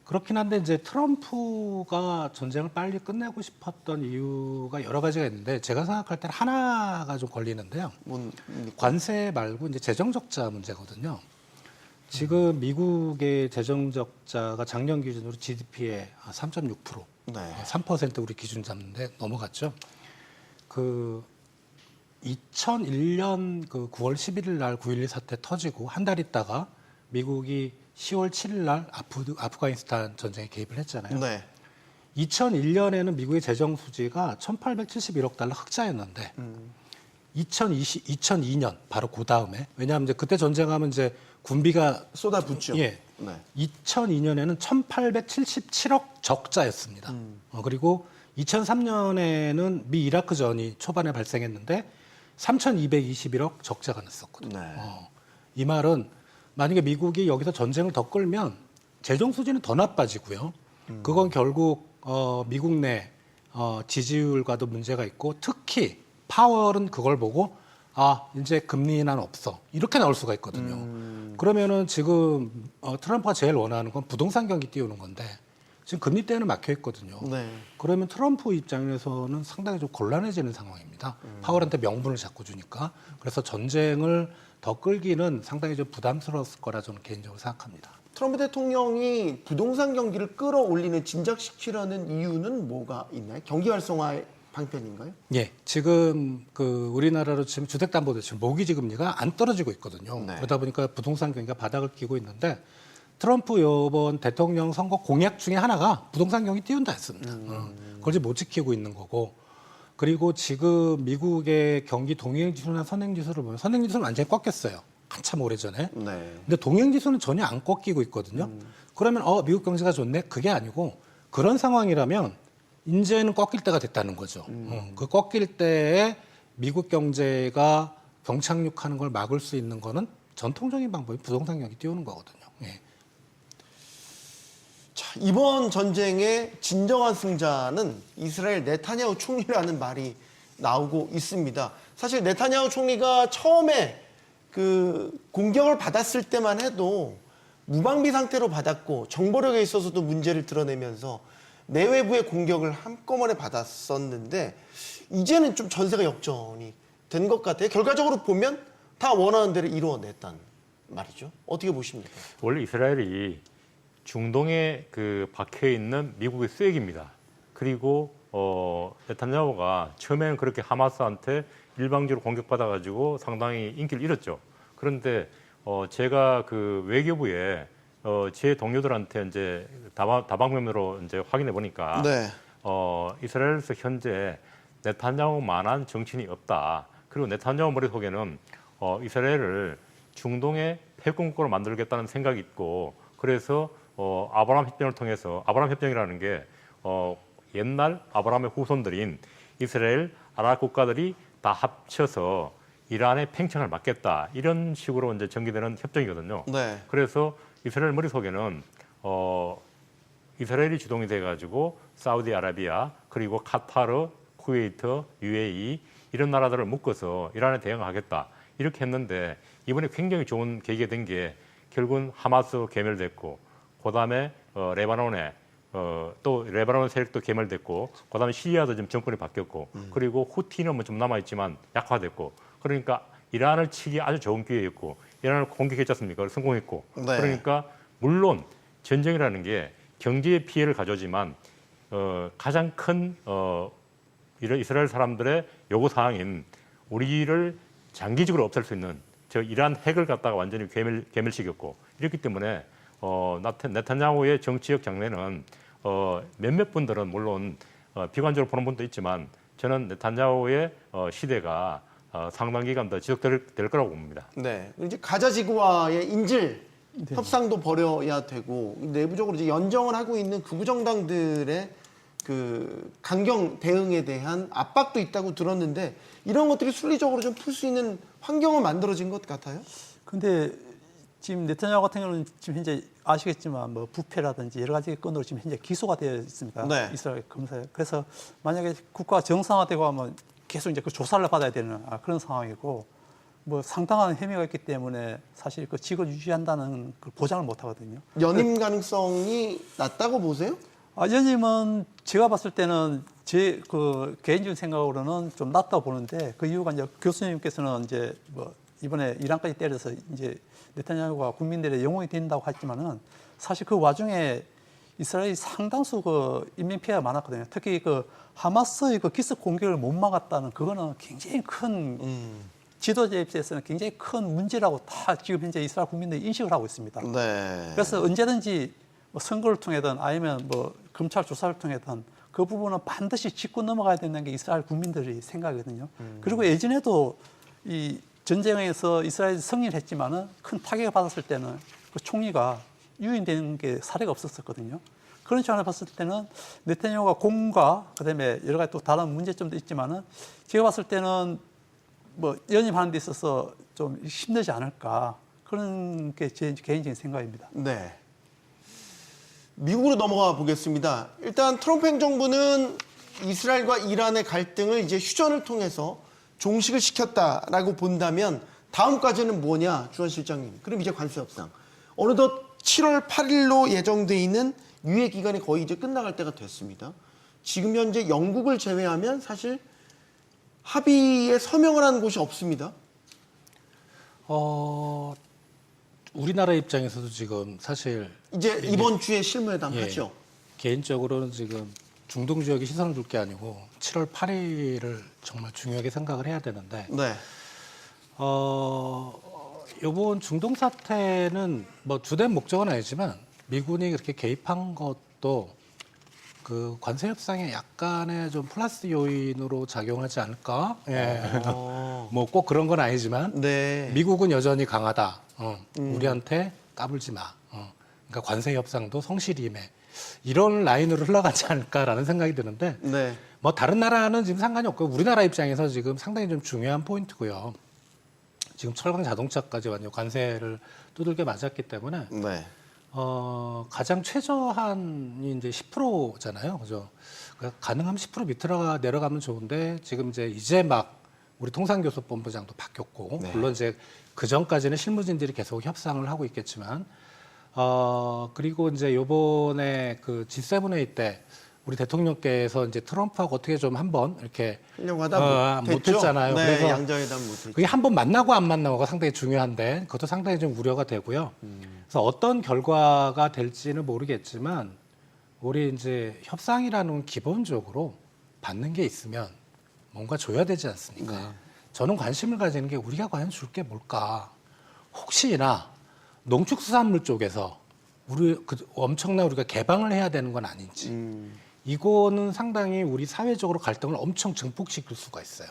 그렇긴 한데 이제 트럼프가 전쟁을 빨리 끝내고 싶었던 이유가 여러 가지가 있는데 제가 생각할 때는 하나가 좀 걸리는데요. 관세 말고 이제 재정 적자 문제거든요. 지금 미국의 재정 적자가 작년 기준으로 GDP의 3.6%, 네. 3% 우리 기준 잡는데 넘어갔죠. 그 2001년 그 9월 11일 날 9.11 사태 터지고 한 달 있다가 미국이 10월 7일 날 아프가니스탄 전쟁에 개입을 했잖아요. 네. 2001년에는 미국의 재정 수지가 1,871억 달러 흑자였는데 2002년 바로 그 다음에 왜냐하면 이제 그때 전쟁하면 이제 군비가 쏟아붓죠. 예. 네. 2002년에는 1,877억 적자였습니다. 그리고 2003년에는 미 이라크 전이 초반에 발생했는데 3,221억 적자가 났었거든요. 네. 이 말은 만약에 미국이 여기서 전쟁을 더 끌면 재정 수지는 더 나빠지고요. 그건 결국 미국 내 지지율과도 문제가 있고 특히 파월은 그걸 보고 이제 금리 인하는 없어 이렇게 나올 수가 있거든요. 그러면은 지금 트럼프가 제일 원하는 건 부동산 경기 띄우는 건데 지금 금리대는 막혀 있거든요. 네. 그러면 트럼프 입장에서는 상당히 좀 곤란해지는 상황입니다. 파월한테 명분을 자꾸 주니까. 그래서 전쟁을 더 끌기는 상당히 좀 부담스러웠을 거라 저는 개인적으로 생각합니다. 트럼프 대통령이 부동산 경기를 끌어올리는 진작시키려는 이유는 뭐가 있나요? 경기 활성화 방편인가요? 예, 지금 우리나라로 지금 주택담보대출 모기지 금리가 안 떨어지고 있거든요. 네. 그러다 보니까 부동산 경기가 바닥을 끼고 있는데 트럼프 이번 대통령 선거 공약 중에 하나가 부동산 경기 띄운다 했습니다. 그걸 지금 못 지키고 있는 거고. 그리고 지금 미국의 경기 동행지수나 선행지수를 보면 선행지수는 완전히 꺾였어요. 한참 오래전에. 네. 근데 동행지수는 전혀 안 꺾이고 있거든요. 그러면 미국 경제가 좋네? 그게 아니고 그런 상황이라면 이제는 꺾일 때가 됐다는 거죠. 그 꺾일 때에 미국 경제가 경착륙하는 걸 막을 수 있는 거는 전통적인 방법이 부동산 경기 띄우는 거거든요. 예. 자, 이번 전쟁의 진정한 승자는 이스라엘 네타냐후 총리라는 말이 나오고 있습니다. 사실 네타냐후 총리가 처음에 그 공격을 받았을 때만 해도 무방비 상태로 받았고 정보력에 있어서도 문제를 드러내면서 내외부의 공격을 한꺼번에 받았었는데 이제는 좀 전세가 역전이 된 것 같아요. 결과적으로 보면 다 원하는 대로 이루어냈단 말이죠. 어떻게 보십니까? 원래 이스라엘이 중동에 박혀 있는 미국의 쐐기입니다. 그리고 네탄야후가 처음에는 그렇게 하마스한테 일방적으로 공격받아가지고 상당히 인기를 잃었죠. 그런데 제가 외교부에 제 동료들한테 이제 다방면으로 이제 확인해 보니까 네. 이스라엘에서 현재 네탄야후만한 정치인이 없다. 그리고 네탄야후 머릿속에는 이스라엘을 중동의 패권국가로 만들겠다는 생각이 있고 그래서 아브라함 협정을 통해서 아브라함 협정이라는 게 옛날 아브라함의 후손들인 이스라엘 아랍 국가들이 다 합쳐서 이란의 팽창을 막겠다 이런 식으로 이제 전개되는 협정이거든요. 네. 그래서 이스라엘 머릿속에는 이스라엘이 주동이 돼가지고 사우디아라비아 그리고 카타르, 쿠웨이트, UAE 이런 나라들을 묶어서 이란에 대응하겠다 이렇게 했는데 이번에 굉장히 좋은 계기가 된 게 결국은 하마스 괴멸됐고 그다음에 레바논에 또 레바논 세력도 괴멸됐고 그다음에 시리아도 지금 정권이 바뀌었고 그리고 후티는 뭐 좀 남아 있지만 약화됐고 그러니까 이란을 치기 아주 좋은 기회였고 이란을 공격했지 않습니까? 성공했고 네. 그러니까 물론 전쟁이라는 게 경제에 피해를 가져오지만 가장 큰 이런 이스라엘 사람들의 요구 사항인 우리를 장기적으로 없앨 수 있는 저 이란 핵을 갖다가 완전히 괴멸시켰고 이렇기 때문에 네탄야후의 정치적 장래는 몇몇 분들은 물론 비관적으로 보는 분도 있지만 저는 네탄야후의 시대가 상당 기간 더 지속될 거라고 봅니다. 네. 이제 가자 지구와의 인질 협상도 벌여야 되고 내부적으로 이제 연정을 하고 있는 극우 정당들의 그 강경 대응에 대한 압박도 있다고 들었는데 이런 것들이 순리적으로 좀 풀 수 있는 환경은 만들어진 것 같아요. 근데 지금 네타냐후 같은 경우는 지금 현재 아시겠지만 뭐 부패라든지 여러 가지 건으로 지금 현재 기소가 되어 있습니다. 네. 이스라엘 검사에. 그래서 만약에 국가가 정상화되고 하면 계속 이제 그 조사를 받아야 되는 그런 상황이고 뭐 상당한 혐의가 있기 때문에 사실 그 직을 유지한다는 그 보장을 못 하거든요. 연임 가능성이 낮다고 보세요? 연임은 제가 봤을 때는 제 그 개인적인 생각으로는 좀 낮다고 보는데 그 이유가 이제 교수님께서는 이제 뭐 이번에 이란까지 때려서 이제 네타냐후가 국민들의 영웅이 된다고 했지만은 사실 그 와중에 이스라엘이 상당수 그 인명 피해가 많았거든요. 특히 그 하마스의 그 기습 공격을 못 막았다는 그거는 굉장히 큰 지도자 입장에서는 굉장히 큰 문제라고 다 지금 현재 이스라엘 국민들이 인식을 하고 있습니다. 네. 그래서 언제든지 뭐 선거를 통해든 아니면 뭐 검찰 조사를 통해든 그 부분은 반드시 짚고 넘어가야 된다는 게 이스라엘 국민들의 생각이거든요. 그리고 예전에도 이 전쟁에서 이스라엘이 승리를 했지만은 큰 타격을 받았을 때는 그 총리가 유인되는 게 사례가 없었거든요. 그런 측면에서 봤을 때는 네타냐후가 공과 그다음에 여러 가지 또 다른 문제점도 있지만은 제가 봤을 때는 뭐 연임하는 데 있어서 좀 힘들지 않을까 그런 게 제 개인적인 생각입니다. 네. 미국으로 넘어가 보겠습니다. 일단 트럼프 행정부는 이스라엘과 이란의 갈등을 이제 휴전을 통해서 종식을 시켰다라고 본다면 다음 과제는 뭐냐, 주한 실장님. 그럼 이제 관세 협상. 어느덧 7월 8일로 예정돼 있는 유예 기간이 거의 이제 끝나갈 때가 됐습니다. 지금 현재 영국을 제외하면 사실 합의에 서명을 하는 곳이 없습니다. 우리나라 입장에서도 지금 사실 이제 이번 주에 실무회담 예, 하죠. 개인적으로는 지금 중동 지역에 시선을 둘 게 아니고 7월 8일을 정말 중요하게 생각을 해야 되는데 네. 이번 중동 사태는 뭐 주된 목적은 아니지만 미군이 그렇게 개입한 것도 그 관세 협상에 약간의 좀 플러스 요인으로 작용하지 않을까? 예. 뭐 꼭 그런 건 아니지만 네. 미국은 여전히 강하다. 우리한테 까불지 마. 그러니까 관세 협상도 성실임해. 이런 라인으로 흘러가지 않을까라는 생각이 드는데 네. 뭐 다른 나라는 지금 상관이 없고 우리나라 입장에서 지금 상당히 좀 중요한 포인트고요. 지금 철강 자동차까지 완전 관세를 두들겨 맞았기 때문에 네. 가장 최저한이 이제 10%잖아요. 그죠? 그러니까 가능하면 10% 밑으로 내려가면 좋은데 지금 이제 막 우리 통상교섭본부장도 바뀌었고 네. 물론 이제 그 전까지는 실무진들이 계속 협상을 하고 있겠지만 그리고 이제 요번에 그 G7회의 때 우리 대통령께서 이제 트럼프하고 어떻게 좀 한번 이렇게 하려고 하다 못했잖아요. 네, 그래서 양자회담 못했죠. 그게 한 번 만나고 안 만나고가 상당히 중요한데 그것도 상당히 좀 우려가 되고요. 그래서 어떤 결과가 될지는 모르겠지만 우리 이제 협상이라는 기본적으로 받는 게 있으면 뭔가 줘야 되지 않습니까? 네. 저는 관심을 가지는 게 우리가 과연 줄 게 뭘까? 혹시나 농축수산물 쪽에서 엄청난 우리가 개방을 해야 되는 건 아닌지. 이거는 상당히 우리 사회적으로 갈등을 엄청 증폭시킬 수가 있어요.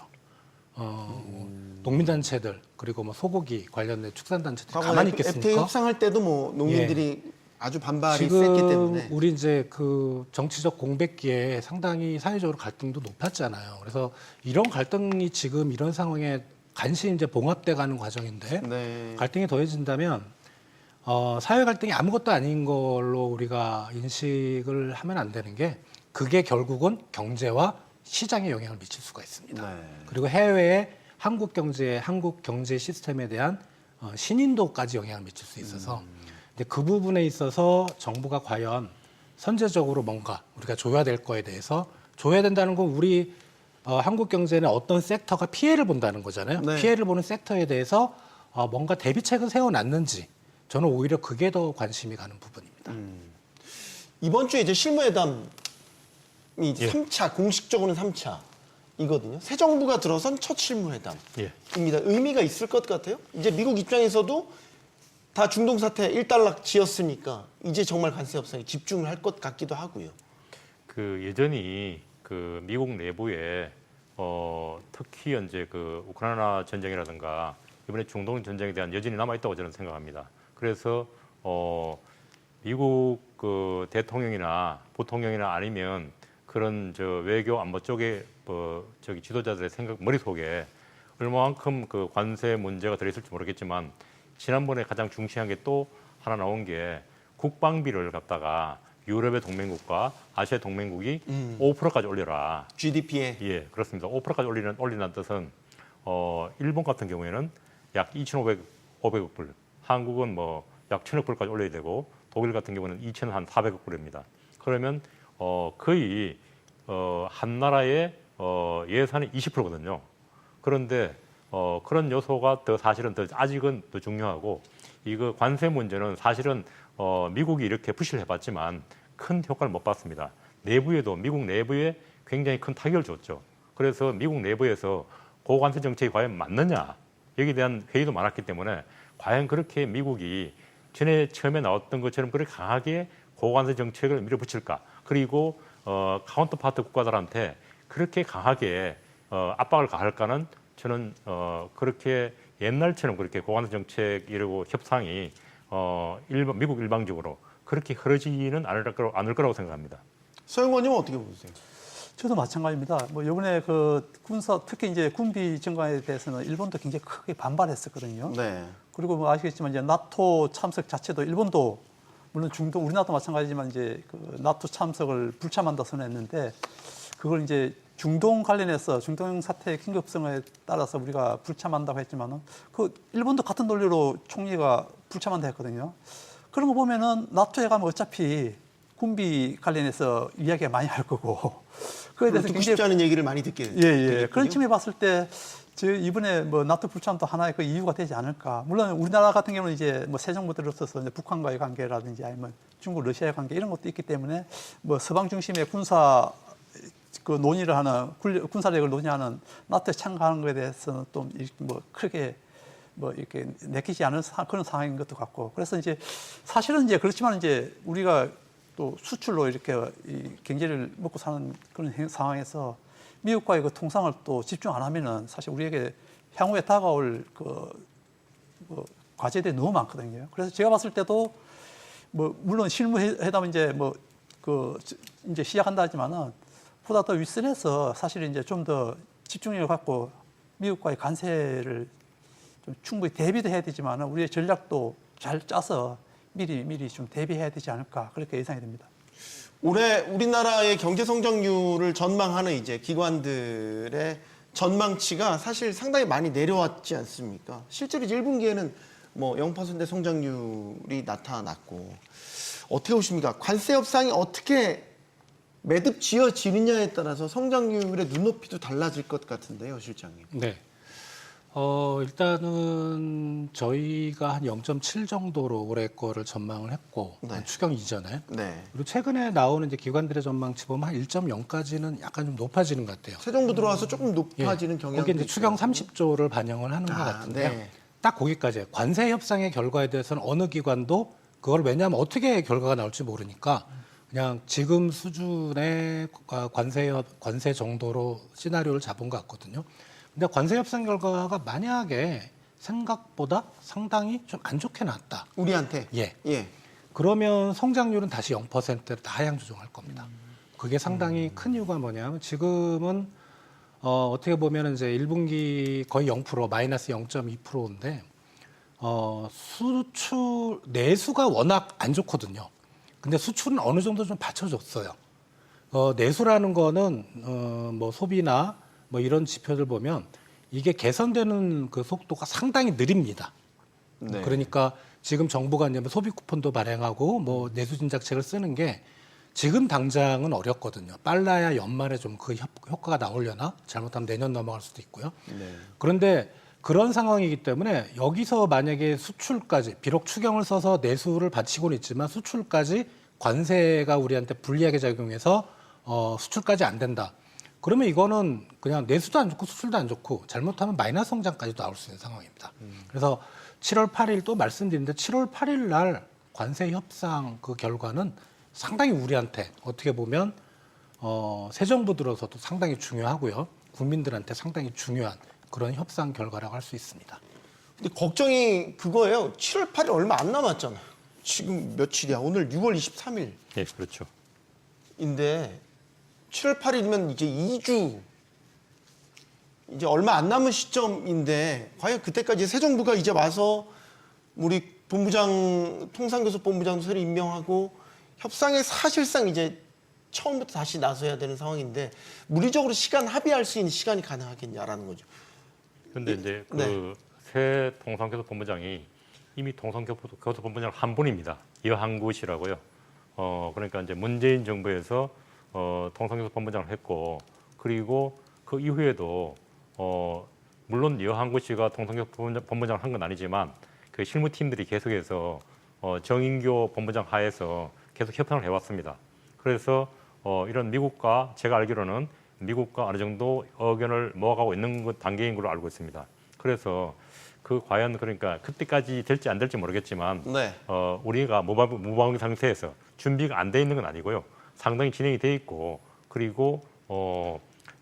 농민단체들 그리고 뭐 소고기 관련된 축산단체들 가만히 있겠습니까? FTA 협상할 때도 뭐 농민들이 아주 반발이 셌기 지금 때문에. 우리 이제 그 정치적 공백기에 상당히 사회적으로 갈등도 높았잖아요. 그래서 이런 갈등이 지금 이런 상황에 간신히 이제 봉합돼 가는 과정인데 네. 갈등이 더해진다면 사회 갈등이 아무것도 아닌 걸로 우리가 인식을 하면 안 되는 게 그게 결국은 경제와 시장에 영향을 미칠 수가 있습니다. 네. 그리고 해외의 한국 경제 시스템에 대한 신인도까지 영향을 미칠 수 있어서 이제 그 부분에 있어서 정부가 과연 선제적으로 뭔가 우리가 줘야 될 거에 대해서 줘야 된다는 건 우리 한국 경제는 어떤 섹터가 피해를 본다는 거잖아요. 네. 피해를 보는 섹터에 대해서 뭔가 대비책을 세워놨는지 저는 오히려 그게 더 관심이 가는 부분입니다. 이번 주에 이제 실무회담이 이제 예. 3차, 공식적으로는 3차이거든요. 새 정부가 들어선 첫 실무회담입니다. 예. 의미가 있을 것 같아요. 이제 미국 입장에서도 다 중동 사태 일단락 지었으니까 이제 정말 관세 협상에 집중을 할 것 같기도 하고요. 그 여전히 그 미국 내부에 특히 현재 그 우크라이나 전쟁이라든가 이번에 중동 전쟁에 대한 여전히 남아 있다고 저는 생각합니다. 그래서 미국 그 대통령이나 부통령이나 아니면 그런 저 외교 안보 쪽에 저기 지도자들의 생각 머릿속에 얼마만큼 그 관세 문제가 들어있을지 모르겠지만 지난번에 가장 중시한 게 또 하나 나온 게 국방비를 갖다가 유럽의 동맹국과 아시아 동맹국이 5%까지 올려라. GDP에 예, 그렇습니다. 5%까지 올리는 뜻은 일본 같은 경우에는 약 2,500억 불, 한국은 뭐 약 1,000억 불까지 올려야 되고 독일 같은 경우는 2,400억 불입니다. 그러면 거의 한 나라의 예산의 20%거든요. 그런데 그런 요소가 사실은 아직은 더 중요하고 이거 관세 문제는 사실은 미국이 이렇게 푸시를 해봤지만 큰 효과를 못 봤습니다. 미국 내부에 굉장히 큰 타격을 줬죠. 그래서 미국 내부에서 고관세 정책이 과연 맞느냐 여기에 대한 회의도 많았기 때문에 과연 그렇게 미국이 전에 처음에 나왔던 것처럼 그렇게 강하게 고관세 정책을 밀어붙일까? 그리고 카운터파트 국가들한테 그렇게 강하게 압박을 가할까는 저는 그렇게 옛날처럼 그렇게 고관세 정책 이러고 협상이 미국 일방적으로 그렇게 흐르지는 않을 거라고 생각합니다. 서영 의원님은 어떻게 보세요? 저도 마찬가지입니다. 뭐 이번에 그 특히 이제 군비 증가에 대해서는 일본도 굉장히 크게 반발했었거든요. 네. 그리고 뭐 아시겠지만 이제 나토 참석 자체도 일본도 물론 중동 우리나라도 마찬가지지만 이제 그 나토 참석을 불참한다 선언했는데 그걸 이제 중동 관련해서 중동 사태의 긴급성에 따라서 우리가 불참한다고 했지만은 그 일본도 같은 논리로 총리가 불참한다 했거든요. 그런 거 보면은 나토에 가면 어차피 군비 관련해서 이야기가 많이 할 거고 그에 대해서 듣고 싶지 않은 얘기를 많이 듣게 예. 그런 측면에 봤을 때 이번에 뭐 나토 불참도 하나의 그 이유가 되지 않을까. 물론 우리나라 같은 경우는 이제 뭐 새 정부 들어서서 이제 북한과의 관계라든지 아니면 중국, 러시아의 관계 이런 것도 있기 때문에 뭐 서방 중심의 군사 그 논의를 하는 군사력을 논의하는 나토에 참가하는 것에 대해서는 또 뭐 크게 뭐 이렇게 내키지 않은 그런 상황인 것도 같고. 그래서 이제 사실은 이제 그렇지만 이제 우리가 또 수출로 이렇게 이 경제를 먹고 사는 그런 상황에서 미국과의 그 통상을 또 집중 안 하면은 사실 우리에게 향후에 다가올 뭐 과제들이 너무 많거든요. 그래서 제가 봤을 때도 뭐 물론 실무 회담 이제 이제 시작한다 하지만은 보다 더 윗선에서 사실 이제 좀 더 집중력을 갖고 미국과의 관세를 좀 충분히 대비도 해야 되지만은 우리의 전략도 잘 짜서 미리 좀 대비해야 되지 않을까 그렇게 예상이 됩니다. 올해 우리나라의 경제 성장률을 전망하는 이제 기관들의 전망치가 사실 상당히 많이 내려왔지 않습니까? 실제로 이제 1분기에는 뭐 0% 성장률이 나타났고 어떻게 보십니까? 관세 협상이 어떻게 매듭 지어지느냐에 따라서 성장률의 눈높이도 달라질 것 같은데요, 실장님. 네. 일단은 저희가 한 0.7 정도로 올해 거를 전망을 했고 네. 추경 이전에 네. 그리고 최근에 나오는 이제 기관들의 전망치 보면 한 1.0까지는 약간 좀 높아지는 것 같아요. 새 정부 들어와서 조금 높아지는 경향이 거기 이제 추경 30조를 반영을 하는 것 같은데요. 네. 딱 거기까지 관세 협상의 결과에 대해서는 어느 기관도 그걸 왜냐하면 어떻게 결과가 나올지 모르니까 그냥 지금 수준의 관세 정도로 시나리오를 잡은 것 같거든요. 근데 관세 협상 결과가 만약에 생각보다 상당히 좀 안 좋게 나왔다. 우리한테. 예. 예. 그러면 성장률은 다시 0%로 하향 조정할 겁니다. 그게 상당히 큰 이유가 뭐냐면 지금은 어떻게 보면 이제 1분기 거의 0% 마이너스 0.2%인데 수출 내수가 워낙 안 좋거든요. 근데 수출은 어느 정도 좀 받쳐줬어요. 내수라는 거는 뭐 소비나 뭐 이런 지표들 보면 이게 개선되는 그 속도가 상당히 느립니다. 네. 그러니까 지금 정부가 이제 소비 쿠폰도 발행하고 뭐 내수 진작책을 쓰는 게 지금 당장은 어렵거든요. 빨라야 연말에 좀 그 효과가 나오려나? 잘못하면 내년 넘어갈 수도 있고요. 네. 그런데 그런 상황이기 때문에 여기서 만약에 수출까지 비록 추경을 써서 내수를 받치고는 있지만 수출까지 관세가 우리한테 불리하게 작용해서 수출까지 안 된다. 그러면 이거는 그냥 내수도 안 좋고 수출도 안 좋고 잘못하면 마이너스 성장까지 나올 수 있는 상황입니다. 그래서 7월 8일 또 말씀드리는데 7월 8일 날 관세 협상 그 결과는 상당히 우리한테 어떻게 보면 새 정부 들어서도 상당히 중요하고요. 국민들한테 상당히 중요한 그런 협상 결과라고 할 수 있습니다. 근데 걱정이 그거예요. 7월 8일 얼마 안 남았잖아요. 지금 며칠이야? 오늘 6월 23일. 네, 그렇죠. 인데 7월 8일이면 이제 2주 이제 얼마 안 남은 시점인데 과연 그때까지 새 정부가 이제 와서 우리 본부장 통상교섭 본부장도 새로 임명하고 협상에 사실상 이제 처음부터 다시 나서야 되는 상황인데 물리적으로 시간 합의할 수 있는 시간이 가능하겠냐라는 거죠. 그런데 이제 네. 그 새 통상교섭 본부장이 이미 통상교섭 본부장 한 분입니다. 여한구 씨라고요. 그러니까 이제 문재인 정부에서 통상교섭 본부장을 했고 그리고 그 이후에도 물론 여한구 씨가 통상교섭 본부장을 한 건 아니지만 그 실무팀들이 계속해서 정인교 본부장 하에서 계속 협상을 해왔습니다. 그래서 이런 미국과 제가 알기로는 미국과 어느 정도 의견을 모아가고 있는 단계인 걸로 알고 있습니다. 그래서 그 과연 그러니까 그때까지 될지 안 될지 모르겠지만 네. 우리가 무방비 상태에서 준비가 안 돼 있는 건 아니고요. 상당히 진행이 돼 있고 그리고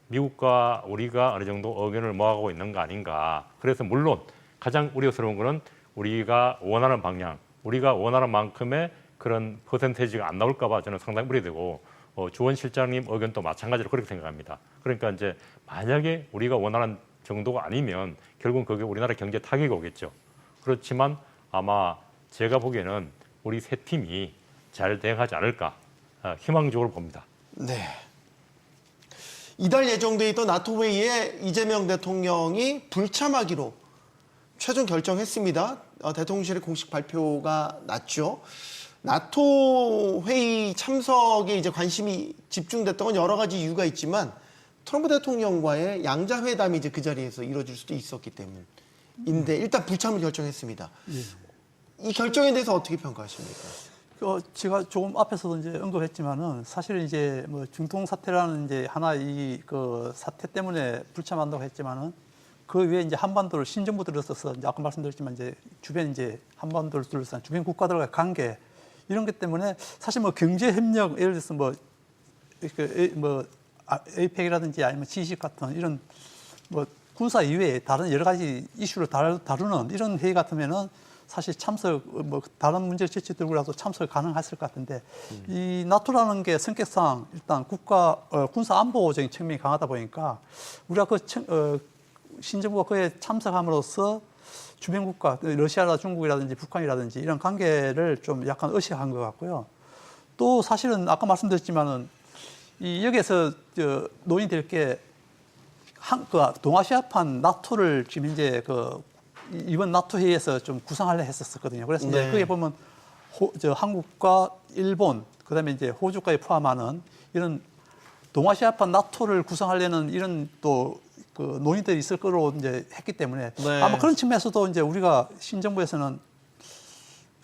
미국과 우리가 어느 정도 의견을 모아가고 있는 거 아닌가. 그래서 물론 가장 우려스러운 거는 우리가 원하는 방향, 우리가 원하는 만큼의 그런 퍼센테이지가 안 나올까 봐 저는 상당히 우려되고 주원 실장님 의견도 마찬가지로 그렇게 생각합니다. 그러니까 이제 만약에 우리가 원하는 정도가 아니면 결국은 그게 우리나라 경제 타격이 오겠죠. 그렇지만 아마 제가 보기에는 우리 세 팀이 잘 대응하지 않을까 희망적으로 봅니다. 네. 이달 예정돼 있던 나토 회의에 이재명 대통령이 불참하기로 최종 결정했습니다. 대통령실의 공식 발표가 났죠. 나토 회의 참석에 이제 관심이 집중됐던 건 여러 가지 이유가 있지만 트럼프 대통령과의 양자 회담이 이제 그 자리에서 이루어질 수도 있었기 때문인데 일단 불참을 결정했습니다. 이 결정에 대해서 어떻게 평가하십니까? 제가 조금 앞에서도 이제 언급했지만은 사실은 이제 뭐 중동 사태라는 이제 하나 이 그 사태 때문에 불참한다고 했지만은 그 외에 이제 한반도를 신정부 들어서서 이제 아까 말씀드렸지만 이제 주변 이제 한반도를 둘러싼 주변 국가들과의 관계 이런 것 때문에 사실 뭐 경제 협력 예를 들어서 뭐 에이펙이라든지 아니면 G20 같은 이런 뭐 군사 이외에 다른 여러 가지 이슈를 다루는 이런 회의 같으면은 사실 참석 뭐 다른 문제를 제치 들고라도 참석 가능했을 것 같은데 이 나토라는 게 성격상 일단 군사 안보적인 측면이 강하다 보니까 우리가 신정부가 그에 참석함으로써 주변 국가 러시아나 중국이라든지 북한이라든지 이런 관계를 좀 약간 의식한 것 같고요. 또 사실은 아까 말씀드렸지만은 이 여기에서 논의될 게 동아시아판 나토를 지금 이제 이번 나토 회의에서 좀 구상하려 했었거든요. 그래서 이제 거기에 보면 한국과 일본, 그다음에 이제 호주까지 포함하는 이런 동아시아판 나토를 구성하려는 이런 또 논의들이 있을 거로 이제 했기 때문에 아마 그런 측면에서도 이제 우리가 신정부에서는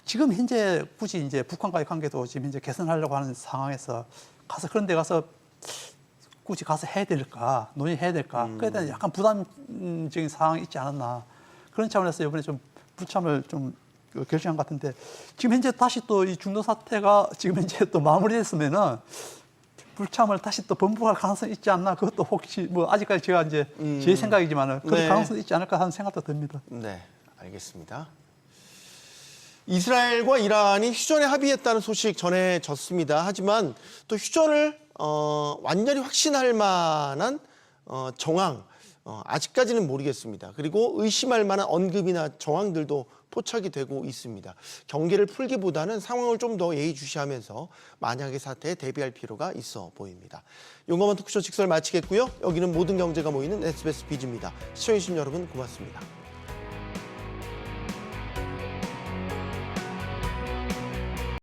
지금 현재 굳이 이제 북한과의 관계도 지금 현재 개선하려고 하는 상황에서 그런 데 가서 굳이 가서 해야 될까, 논의해야 될까, 그에 대한 약간 부담적인 상황이 있지 않았나. 그런 차원에서 이번에 좀 불참을 좀 결정한 것 같은데 지금 현재 다시 또 이 중동 사태가 지금 현재 또 마무리됐으면은 불참을 다시 또 번복할 가능성이 있지 않나. 그것도 혹시 뭐 아직까지 제가 이제 제 생각이지만은 그런 가능성이 있지 않을까 하는 생각도 듭니다. 네, 알겠습니다. 이스라엘과 이란이 휴전에 합의했다는 소식 전해졌습니다. 하지만 또 휴전을 완전히 확신할 만한 정황 아직까지는 모르겠습니다. 그리고 의심할 만한 언급이나 정황들도 포착이 되고 있습니다. 경계를 풀기보다는 상황을 좀 더 예의주시하면서 만약의 사태에 대비할 필요가 있어 보입니다. 용감한 토크쇼 직설 마치겠고요. 여기는 모든 경제가 모이는 SBS 비즈입니다. 시청해주신 여러분 고맙습니다.